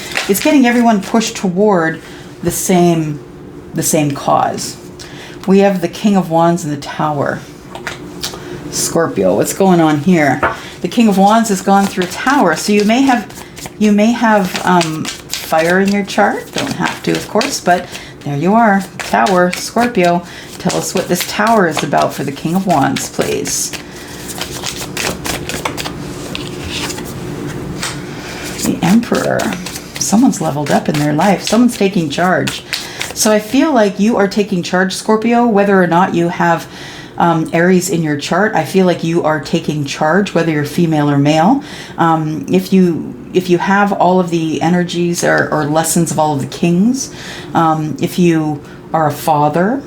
everyone pushed toward the same cause. We have the King of Wands in the Tower. Scorpio, what's going on here? The King of Wands has gone through a tower, so you may have fire in your chart. Don't have to, of course, but there you are. Tower, Scorpio. Tell us what this tower is about for the King of Wands, please. The Emperor. Someone's leveled up in their life. Someone's taking charge. So I feel like you are taking charge, Scorpio, whether or not you have Aries in your chart. I feel like you are taking charge, whether you're female or male. If you have all of the energies or lessons of all of the kings, if you are a father,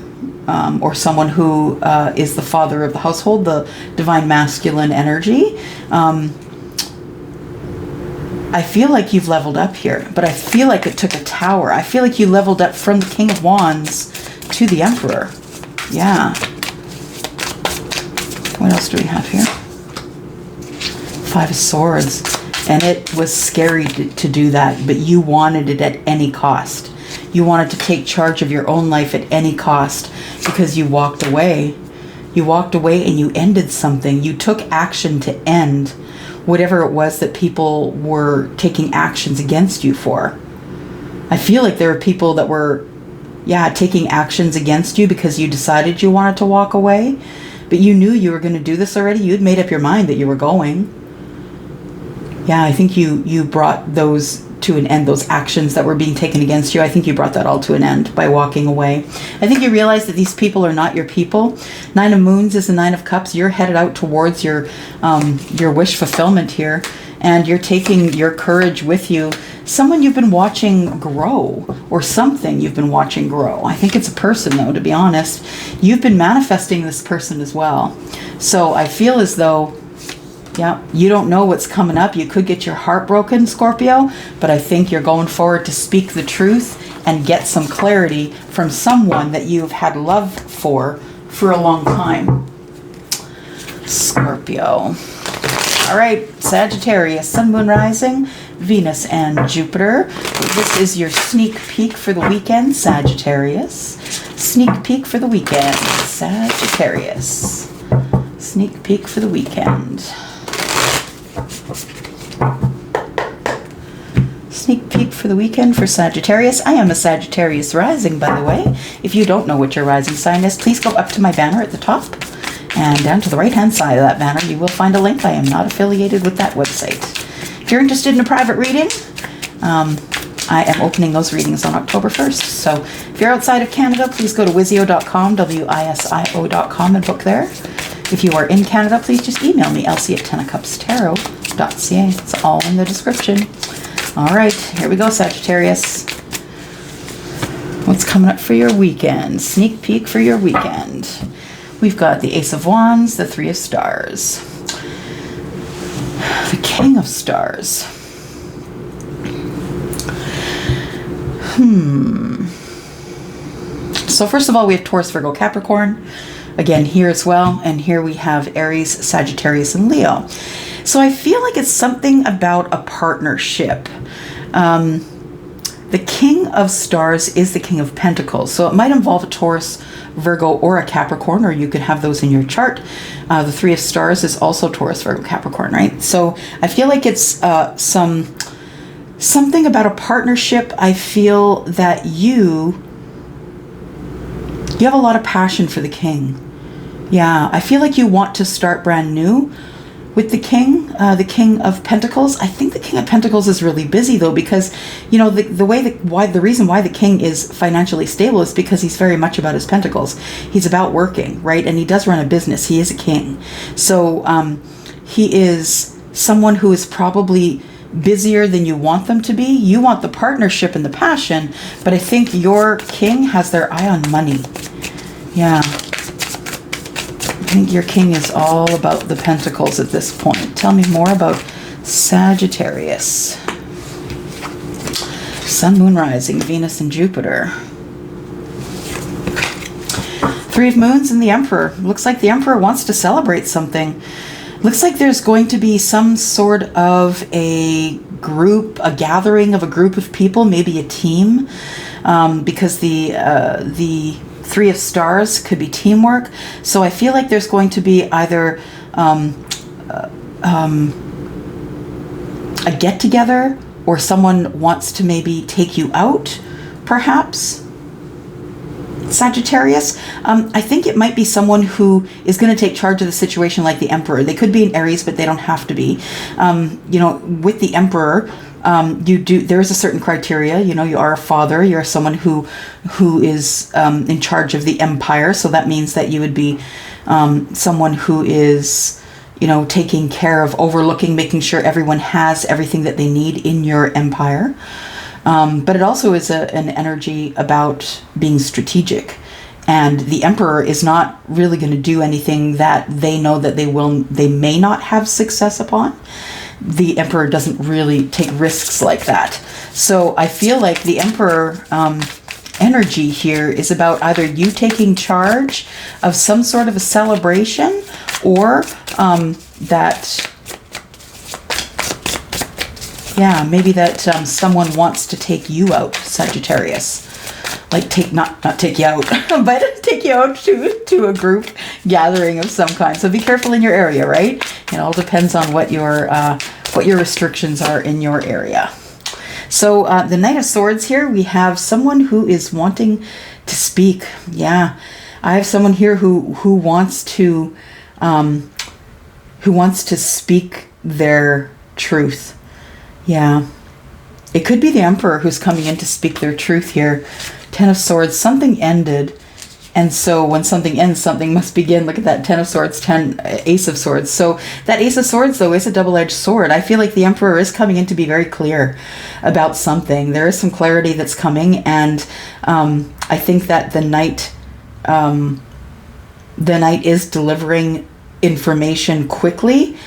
or someone who is the father of the household, the divine masculine energy, I feel like you've leveled up here, but I feel like it took a tower. I feel like you leveled up from the King of Wands to the Emperor. Yeah. What else do we have here? Five of Swords. And it was scary to do that, but you wanted it at any cost. You wanted to take charge of your own life at any cost because you walked away. You walked away and you ended something. You took action to end whatever it was that people were taking actions against you for. I feel like there were people that were, taking actions against you because you decided you wanted to walk away, but you knew you were going to do this already. You'd made up your mind that you were going. Yeah, I think you brought those to an end, those actions that were being taken against you. I think you brought that all to an end by walking away. I think you realized that these people are not your people. Nine of Moons is the Nine of Cups. You're headed out towards your wish fulfillment here, and you're taking your courage with you. Someone you've been watching grow, or something you've been watching grow. I think it's a person, though, to be honest. You've been manifesting this person as well. So I feel as though, you don't know what's coming up. You could get your heart broken, Scorpio, but I think you're going forward to speak the truth and get some clarity from someone that you've had love for a long time. Scorpio. All right, Sagittarius, Sun, Moon, Rising, Venus, and Jupiter. This is your sneak peek for the weekend, Sagittarius. Sneak peek for the weekend, Sagittarius. Sneak peek for the weekend. Sneak peek for the weekend for Sagittarius. I am a Sagittarius rising, by the way. If you don't know what your rising sign is, please go up to my banner at the top, and down to the right-hand side of that banner, you will find a link. I am not affiliated with that website. If you're interested in a private reading, I am opening those readings on October 1st. So if you're outside of Canada, please go to WISIO.com, WISIO.com, and book there. If you are in Canada, please just email me, elsie@10ofcupstarot.ca. It's all in the description. All right, here we go, Sagittarius. What's coming up for your weekend? Sneak peek for your weekend. We've got the Ace of Wands, the Three of Stars, the King of Stars. So first of all, we have Taurus, Virgo, Capricorn. Again, here as well. And here we have Aries, Sagittarius, and Leo. So I feel like it's something about a partnership. The King of Stars is the King of Pentacles. So it might involve a Taurus, Virgo, or a Capricorn, or you could have those in your chart. The Three of Stars is also Taurus, Virgo, Capricorn, right? So I feel like it's something about a partnership. I feel that you have a lot of passion for the King. Yeah, I feel like you want to start brand new with the King of Pentacles, I think the King of Pentacles is really busy though, because the reason why the King is financially stable is because he's very much about his pentacles. He's about working, right? And he does run a business. He is a king. So he is someone who is probably busier than you want them to be. You want the partnership and the passion, but I think your king has their eye on money. Yeah. I think your king is all about the pentacles at this point. Tell me more about Sagittarius. Sun, Moon, Rising, Venus, and Jupiter. Three of Moons and the Emperor. Looks like the Emperor wants to celebrate something. Looks like there's going to be some sort of a group, a gathering of a group of people, maybe a team, because the Three of Stars could be teamwork. So I feel like there's going to be either a get-together, or someone wants to maybe take you out, perhaps. Sagittarius, I think it might be someone who is going to take charge of the situation, like the Emperor. They could be an Aries, but they don't have to be. With the Emperor, there is a certain criteria. You are a father. You're someone who is in charge of the empire. So that means that you would be someone who is, taking care of, overlooking, making sure everyone has everything that they need in your empire. But it also is an energy about being strategic. And the Emperor is not really going to do anything that they know that they may not have success upon. The Emperor doesn't really take risks like that. So I feel like the Emperor energy here is about either you taking charge of some sort of a celebration, or maybe that someone wants to take you out, Sagittarius. Like not take you out, but take you out to a group gathering of some kind. So be careful in your area, right? It all depends on what your restrictions are in your area. So the Knight of Swords here, we have someone who is wanting to speak. Yeah, I have someone here who wants to speak their truth. Yeah, it could be the Emperor who's coming in to speak their truth here. Ten of Swords, something ended. And so when something ends, something must begin. Look at that, Ten of Swords, Ace of Swords. So that Ace of Swords, though, is a double-edged sword. I feel like the Emperor is coming in to be very clear about something. There is some clarity that's coming. And I think that the Knight is delivering information quickly.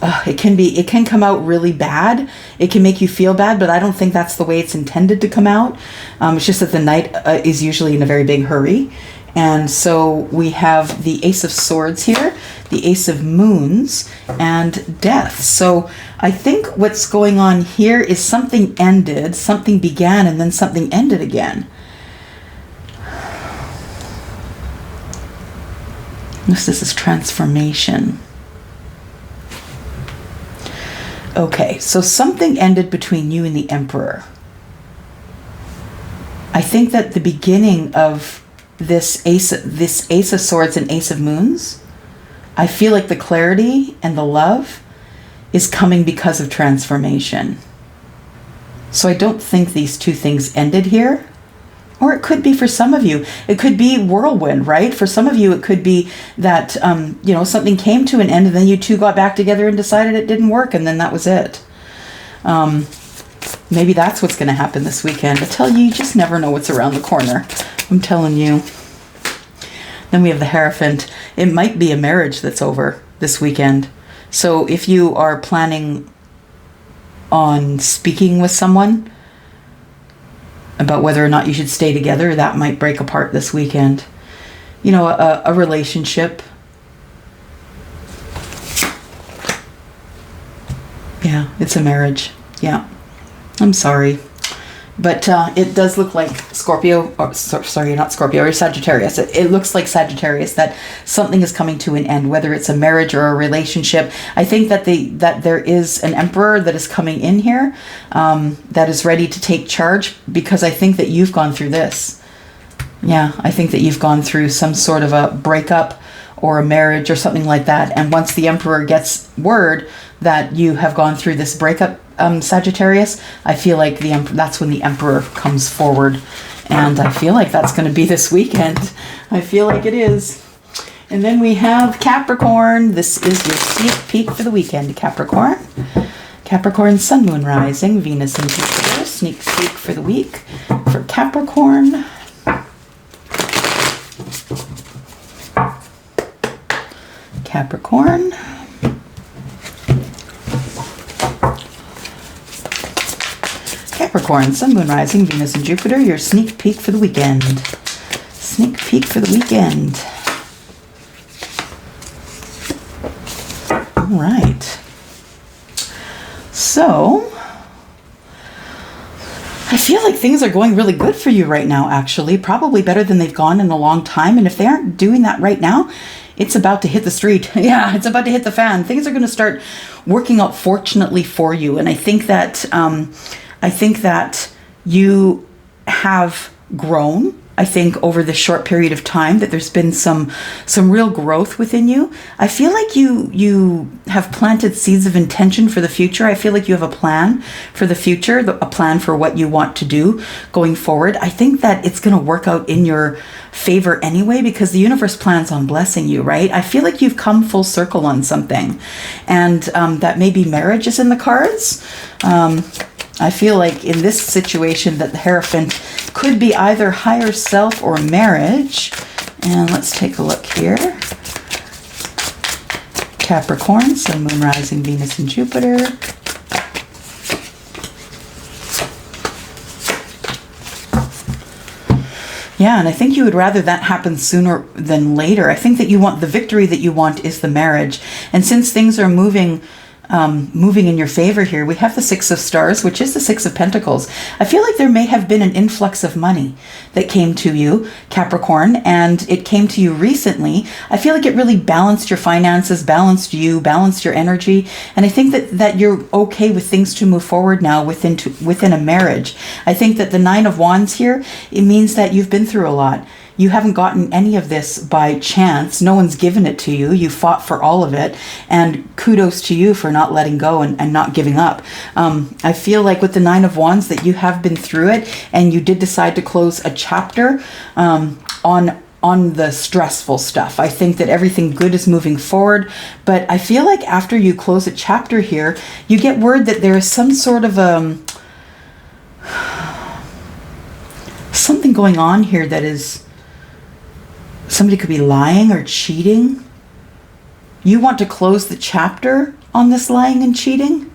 It can come out really bad. It can make you feel bad, but I don't think that's the way it's intended to come out. It's just that the Knight is usually in a very big hurry. And so we have the Ace of Swords here, the Ace of Moons, and Death. So I think what's going on here is something ended, something began, and then something ended again. This is transformation. Okay, so something ended between you and the Emperor. I think that the beginning of this Ace of Swords and Ace of Moons, I feel like the clarity and the love is coming because of transformation. So I don't think these two things ended here. Or it could be for some of you. It could be whirlwind, right? For some of you, it could be that, something came to an end and then you two got back together and decided it didn't work, and then that was it. Maybe that's what's going to happen this weekend. I tell you, you just never know what's around the corner. I'm telling you. Then we have the Hierophant. It might be a marriage that's over this weekend. So if you are planning on speaking with someone about whether or not you should stay together, that might break apart this weekend. A relationship. Yeah, it's a marriage. Yeah. I'm sorry. But it does look like Scorpio, or sorry, not Scorpio, or Sagittarius. It looks like Sagittarius, that something is coming to an end, whether it's a marriage or a relationship. I think that there is an Emperor that is coming in here, that is ready to take charge, because I think that you've gone through this. Yeah, I think that you've gone through some sort of a breakup, or a marriage or something like that. And once the Emperor gets word that you have gone through this breakup, Sagittarius, I feel like that's when the Emperor comes forward. And I feel like that's going to be this weekend. I feel like it is. And then we have Capricorn. This is your sneak peek for the weekend, Capricorn. Capricorn, Sun, Moon, Rising, Venus, and Jupiter. Sneak peek for the week for Capricorn. Capricorn. Capricorn, Sun, Moon, Rising, Venus, and Jupiter. Your sneak peek for the weekend. Sneak peek for the weekend. All right. So, I feel like things are going really good for you right now, actually. Probably better than they've gone in a long time. And if they aren't doing that right now, it's about to hit the street. Yeah, it's about to hit the fan. Things are going to start working out fortunately for you. And I think that you have grown. I think over this short period of time that there's been some real growth within you. I feel like you have planted seeds of intention for the future. I feel like you have a plan for the future, a plan for what you want to do going forward. I think that it's going to work out in your favor anyway, because the universe plans on blessing you, right? I feel like you've come full circle on something, and that maybe marriage is in the cards. I feel like in this situation that the Hierophant could be either higher self or marriage. And let's take a look here. Capricorn, Sun, Moon, Rising, Venus, and Jupiter. Yeah, and I think you would rather that happen sooner than later. I think that you want the victory that you want is the marriage. And since things are moving in your favor here, we have the Six of Stars, which is the Six of Pentacles. I feel like there may have been an influx of money that came to you, Capricorn, and it came to you recently. I feel like it really balanced your finances, balanced you, balanced your energy, and I think that you're okay with things to move forward now within a marriage. I think that the Nine of Wands here, it means that you've been through a lot. You haven't gotten any of this by chance. No one's given it to you. You fought for all of it. And kudos to you for not letting go and not giving up. I feel like with the Nine of Wands that you have been through it, and you did decide to close a chapter on the stressful stuff. I think that everything good is moving forward. But I feel like after you close a chapter here, you get word that there is some sort of something going on here that is... Somebody could be lying or cheating. You want to close the chapter on this lying and cheating?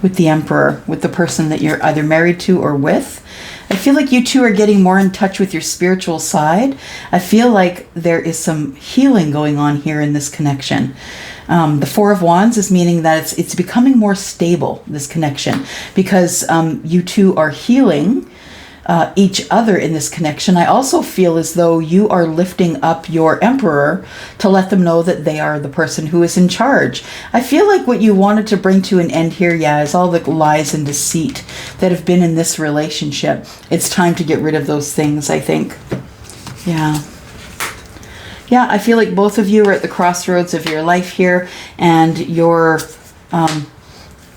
With the Emperor, with the person that you're either married to or with. I feel like you two are getting more in touch with your spiritual side. I feel like there is some healing going on here in this connection. The Four of Wands is meaning that it's becoming more stable, this connection, because you two are healing each other in this connection. I also feel as though you are lifting up your Emperor to let them know that they are the person who is in charge. I feel like what you wanted to bring to an end here, is all the lies and deceit that have been in this relationship. It's time to get rid of those things, I think. Yeah, I feel like both of you are at the crossroads of your life here, and you're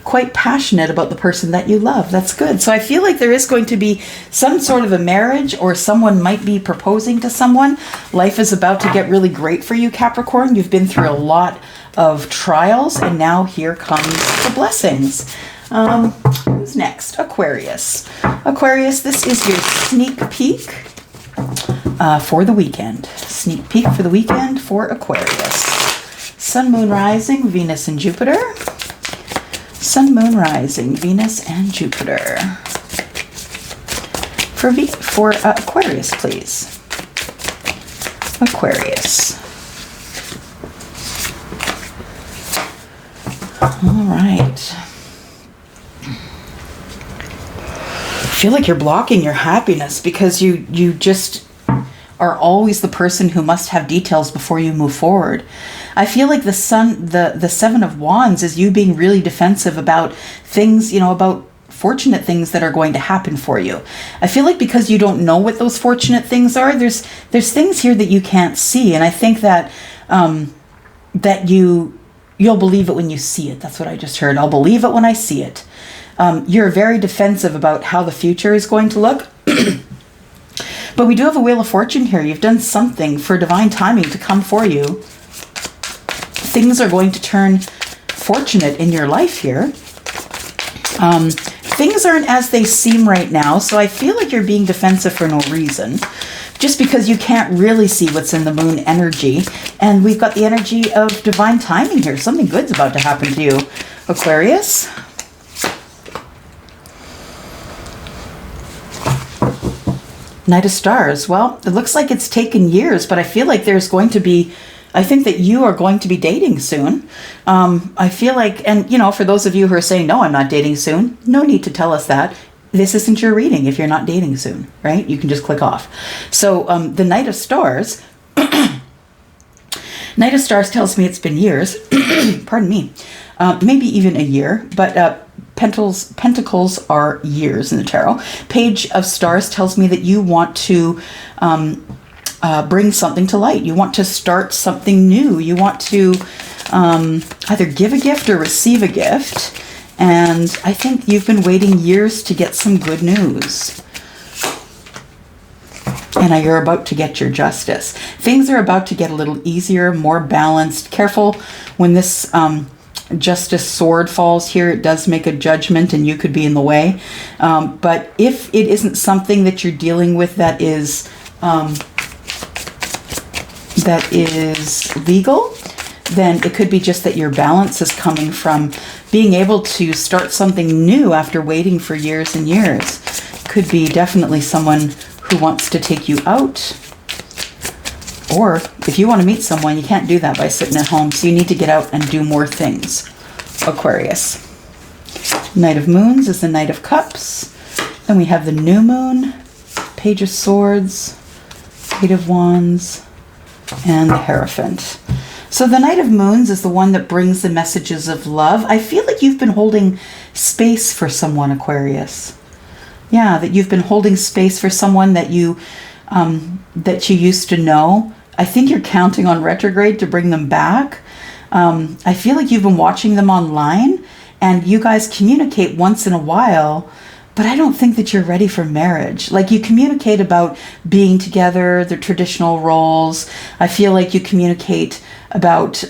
quite passionate about the person that you love. That's good. So I feel like there is going to be some sort of a marriage, or someone might be proposing to someone. Life is about to get really great for you, Capricorn. You've been through a lot of trials, and now here comes the blessings. Who's next? Aquarius. Aquarius, this is your sneak peek for the weekend. Sneak peek for the weekend for Aquarius. Sun, Moon, Rising, Venus, and Jupiter. Sun, Moon, Rising, Venus, and Jupiter. For Aquarius, please. Aquarius. All right. I feel like you're blocking your happiness because you just are always the person who must have details before you move forward. I feel like the Seven of Wands is you being really defensive about things, about fortunate things that are going to happen for you. I feel like because you don't know what those fortunate things are, there's things here that you can't see. And I think that you'll believe it when you see it. That's what I just heard. I'll believe it when I see it. You're very defensive about how the future is going to look. But we do have a Wheel of Fortune here. You've done something for divine timing to come for you. Things are going to turn fortunate in your life here. Things aren't as they seem right now, so I feel like you're being defensive for no reason. Just because you can't really see what's in the moon energy. And we've got the energy of divine timing here. Something good's about to happen to you, Aquarius. Knight of Stars. Well, it looks like it's taken years, but I feel like there's going to be, I think that you are going to be dating soon. I feel like, and for those of you who are saying, no, I'm not dating soon, no need to tell us that. This isn't your reading if you're not dating soon, right? You can just click off. So the Knight of Stars, Knight of Stars tells me it's been years, pardon me, maybe even a year, but Pentacles are years in the tarot. Page of Stars tells me that you want to bring something to light. You want to start something new. You want to either give a gift or receive a gift. And I think you've been waiting years to get some good news. And you're about to get your justice. Things are about to get a little easier, more balanced. Careful when this Justice sword falls here. It does make a judgment and you could be in the way. But if it isn't something that you're dealing with that is legal, then it could be just that your balance is coming from being able to start something new after waiting for years and years. Could be definitely someone who wants to take you out. Or if you want to meet someone, you can't do that by sitting at home. So you need to get out and do more things, Aquarius. Knight of Moons is the Knight of Cups. Then we have the New Moon, Page of Swords, Eight of Wands, and the Hierophant. So the Knight of Moons is the one that brings the messages of love. I feel like you've been holding space for someone, Aquarius. Yeah, that you've been holding space for someone that you used to know. I think you're counting on retrograde to bring them back. I feel like you've been watching them online and you guys communicate once in a while, but I don't think that you're ready for marriage. Like you communicate about being together, the traditional roles. I feel like you communicate about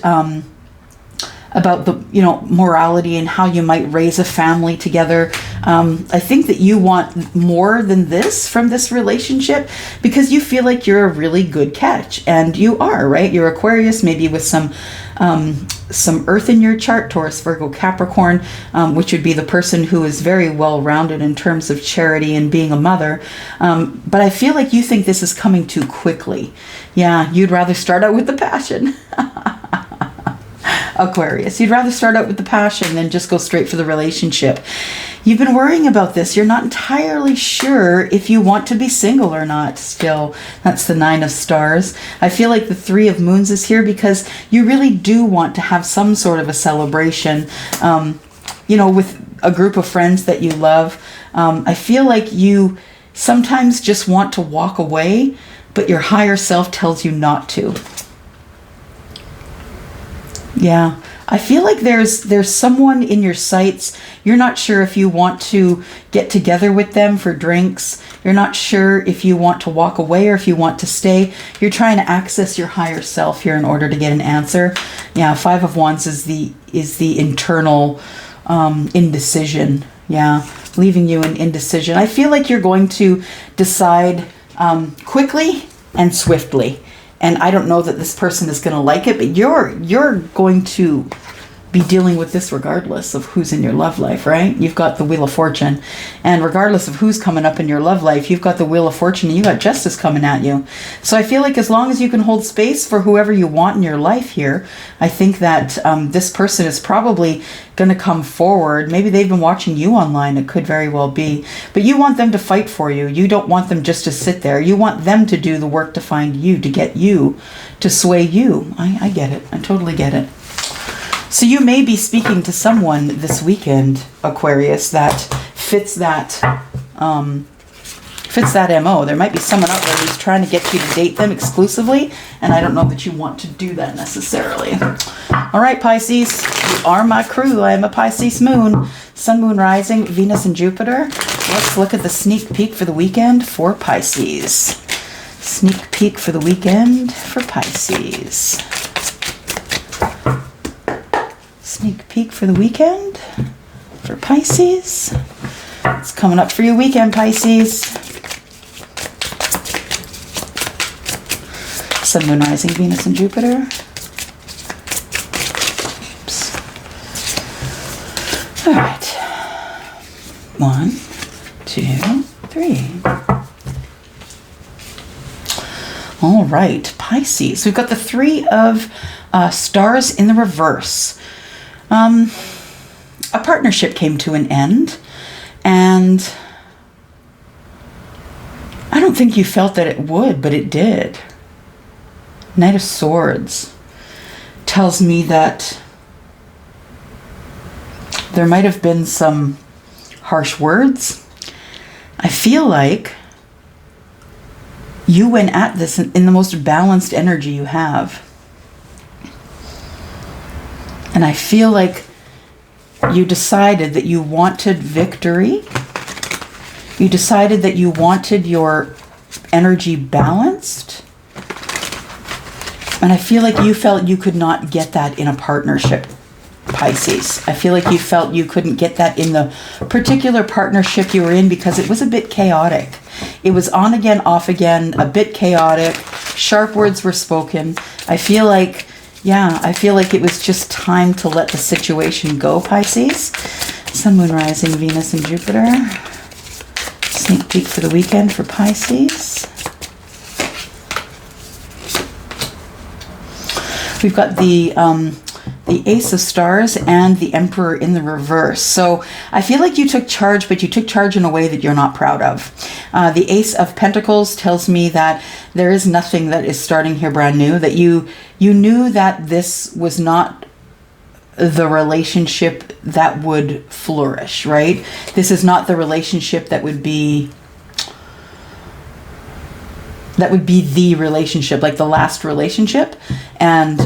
the morality and how you might raise a family together. I think that you want more than this from this relationship because you feel like you're a really good catch, and you are, right? You're Aquarius, maybe with some Earth in your chart, Taurus, Virgo, Capricorn, which would be the person who is very well-rounded in terms of charity and being a mother. But I feel like you think this is coming too quickly. Yeah, you'd rather start out with the passion. Aquarius, you'd rather start out with the passion than just go straight for the relationship. You've been worrying about this. You're not entirely sure if you want to be single or not still. That's the Nine of Stars. I feel like the Three of Moons is here because you really do want to have some sort of a celebration, with a group of friends that you love. I feel like you sometimes just want to walk away, but your higher self tells you not to. Yeah, I feel like there's someone in your sights. You're not sure if you want to get together with them for drinks. You're not sure if you want to walk away or if you want to stay. You're trying to access your higher self here in order to get an answer. Yeah, Five of Wands is the internal indecision. Yeah, leaving you in indecision. I feel like you're going to decide quickly and swiftly. And I don't know that this person is going to like it, but you're going to be dealing with this regardless of who's in your love life, right? You've got the Wheel of Fortune. And regardless of who's coming up in your love life, you've got the Wheel of Fortune and you got justice coming at you. So I feel like as long as you can hold space for whoever you want in your life here, I think that this person is probably going to come forward. Maybe they've been watching you online. It could very well be. But you want them to fight for you. You don't want them just to sit there. You want them to do the work to find you, to get you, to sway you. I get it. I totally get it. So you may be speaking to someone this weekend, Aquarius, that fits that MO. There might be someone out there who's trying to get you to date them exclusively, and I don't know that you want to do that necessarily. All right, Pisces, you are my crew. I am a Pisces moon, sun, moon, rising, Venus, and Jupiter. Let's look at the sneak peek for the weekend for Pisces. Sneak peek for the weekend for Pisces. Sneak peek for the weekend for Pisces. It's coming up for your weekend, Pisces. Sun, moon, rising, Venus, and Jupiter. Oops. All right. 1, 2, 3. All right, Pisces. We've got the 3 of stars in the reverse. A partnership came to an end, and I don't think you felt that it would, but it did. Knight of Swords tells me that there might have been some harsh words. I feel like you went at this in the most balanced energy you have. And I feel like you decided that you wanted victory. You decided that you wanted your energy balanced. And I feel like you felt you could not get that in a partnership, Pisces. I feel like you felt you couldn't get that in the particular partnership you were in because it was a bit chaotic. It was on again, off again, a bit chaotic. Sharp words were spoken. I feel like it was just time to let the situation go, Pisces. Sun, moon, rising, Venus, and Jupiter. Sneak peek for the weekend for Pisces. We've got the Ace of Stars and the Emperor in the reverse. So I feel like you took charge, but you took charge in a way that you're not proud of. The Ace of Pentacles tells me that there is nothing that is starting here brand new, that you knew that this was not the relationship that would flourish, right? This is not the relationship that would be the relationship, like the last relationship. And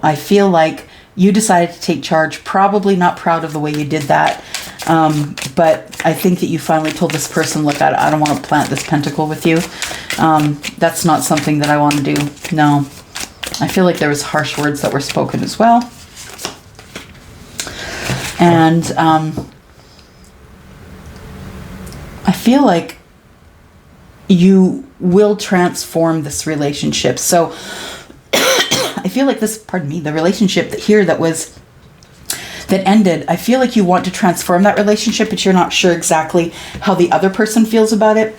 I feel like you decided to take charge, probably not proud of the way you did that. But I think that you finally told this person, look, I don't want to plant this pentacle with you. That's not something that I want to do. No. I feel like there was harsh words that were spoken as well. And I feel like you will transform this relationship. So I feel like the relationship that ended, I feel like you want to transform that relationship, but you're not sure exactly how the other person feels about it.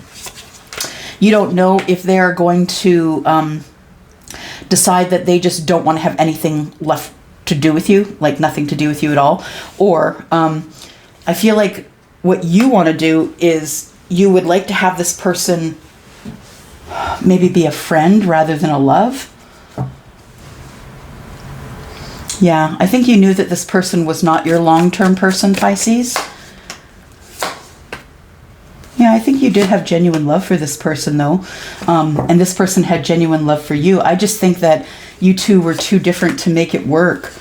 You don't know if they're going to decide that they just don't want to have anything left to do with you, like nothing to do with you at all. Or I feel like what you want to do is you would like to have this person maybe be a friend rather than a love. Yeah, I think you knew that this person was not your long-term person, Pisces. Yeah, I think you did have genuine love for this person, though. And this person had genuine love for you. I just think that you two were too different to make it work.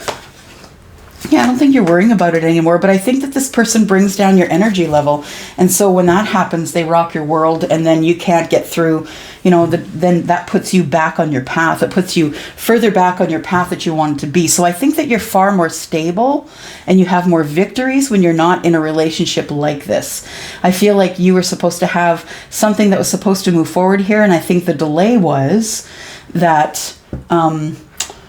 Yeah, I don't think you're worrying about it anymore, but I think that this person brings down your energy level. And so when that happens, they rock your world, and then you can't get through, then that puts you back on your path. It puts you further back on your path that you wanted to be. So I think that you're far more stable and you have more victories when you're not in a relationship like this. I feel like you were supposed to have something that was supposed to move forward here, and I think the delay was that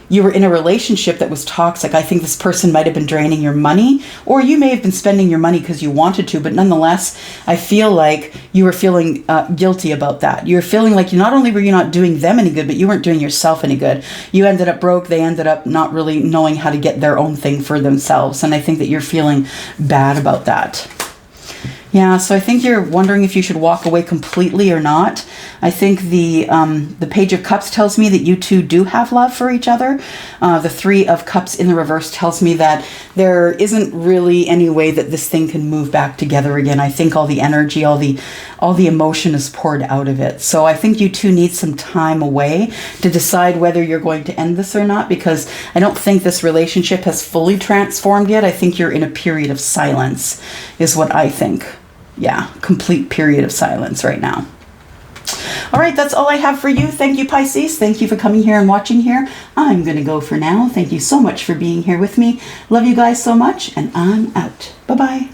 you were in a relationship that was toxic. I think this person might have been draining your money, or you may have been spending your money because you wanted to, but nonetheless, I feel like you were feeling guilty about that. You were feeling like not only were you not doing them any good, but you weren't doing yourself any good. You ended up broke. They ended up not really knowing how to get their own thing for themselves. And I think that you're feeling bad about that. Yeah, so I think you're wondering if you should walk away completely or not. I think the Page of Cups tells me that you two do have love for each other. The Three of Cups in the reverse tells me that there isn't really any way that this thing can move back together again. I think all the energy, all the emotion is poured out of it. So I think you two need some time away to decide whether you're going to end this or not, because I don't think this relationship has fully transformed yet. I think you're in a period of silence, is what I think. Yeah, complete period of silence right now. All right, that's all I have for you. Thank you, Pisces. Thank you for coming here and watching here. I'm going to go for now. Thank you so much for being here with me. Love you guys so much, and I'm out. Bye-bye.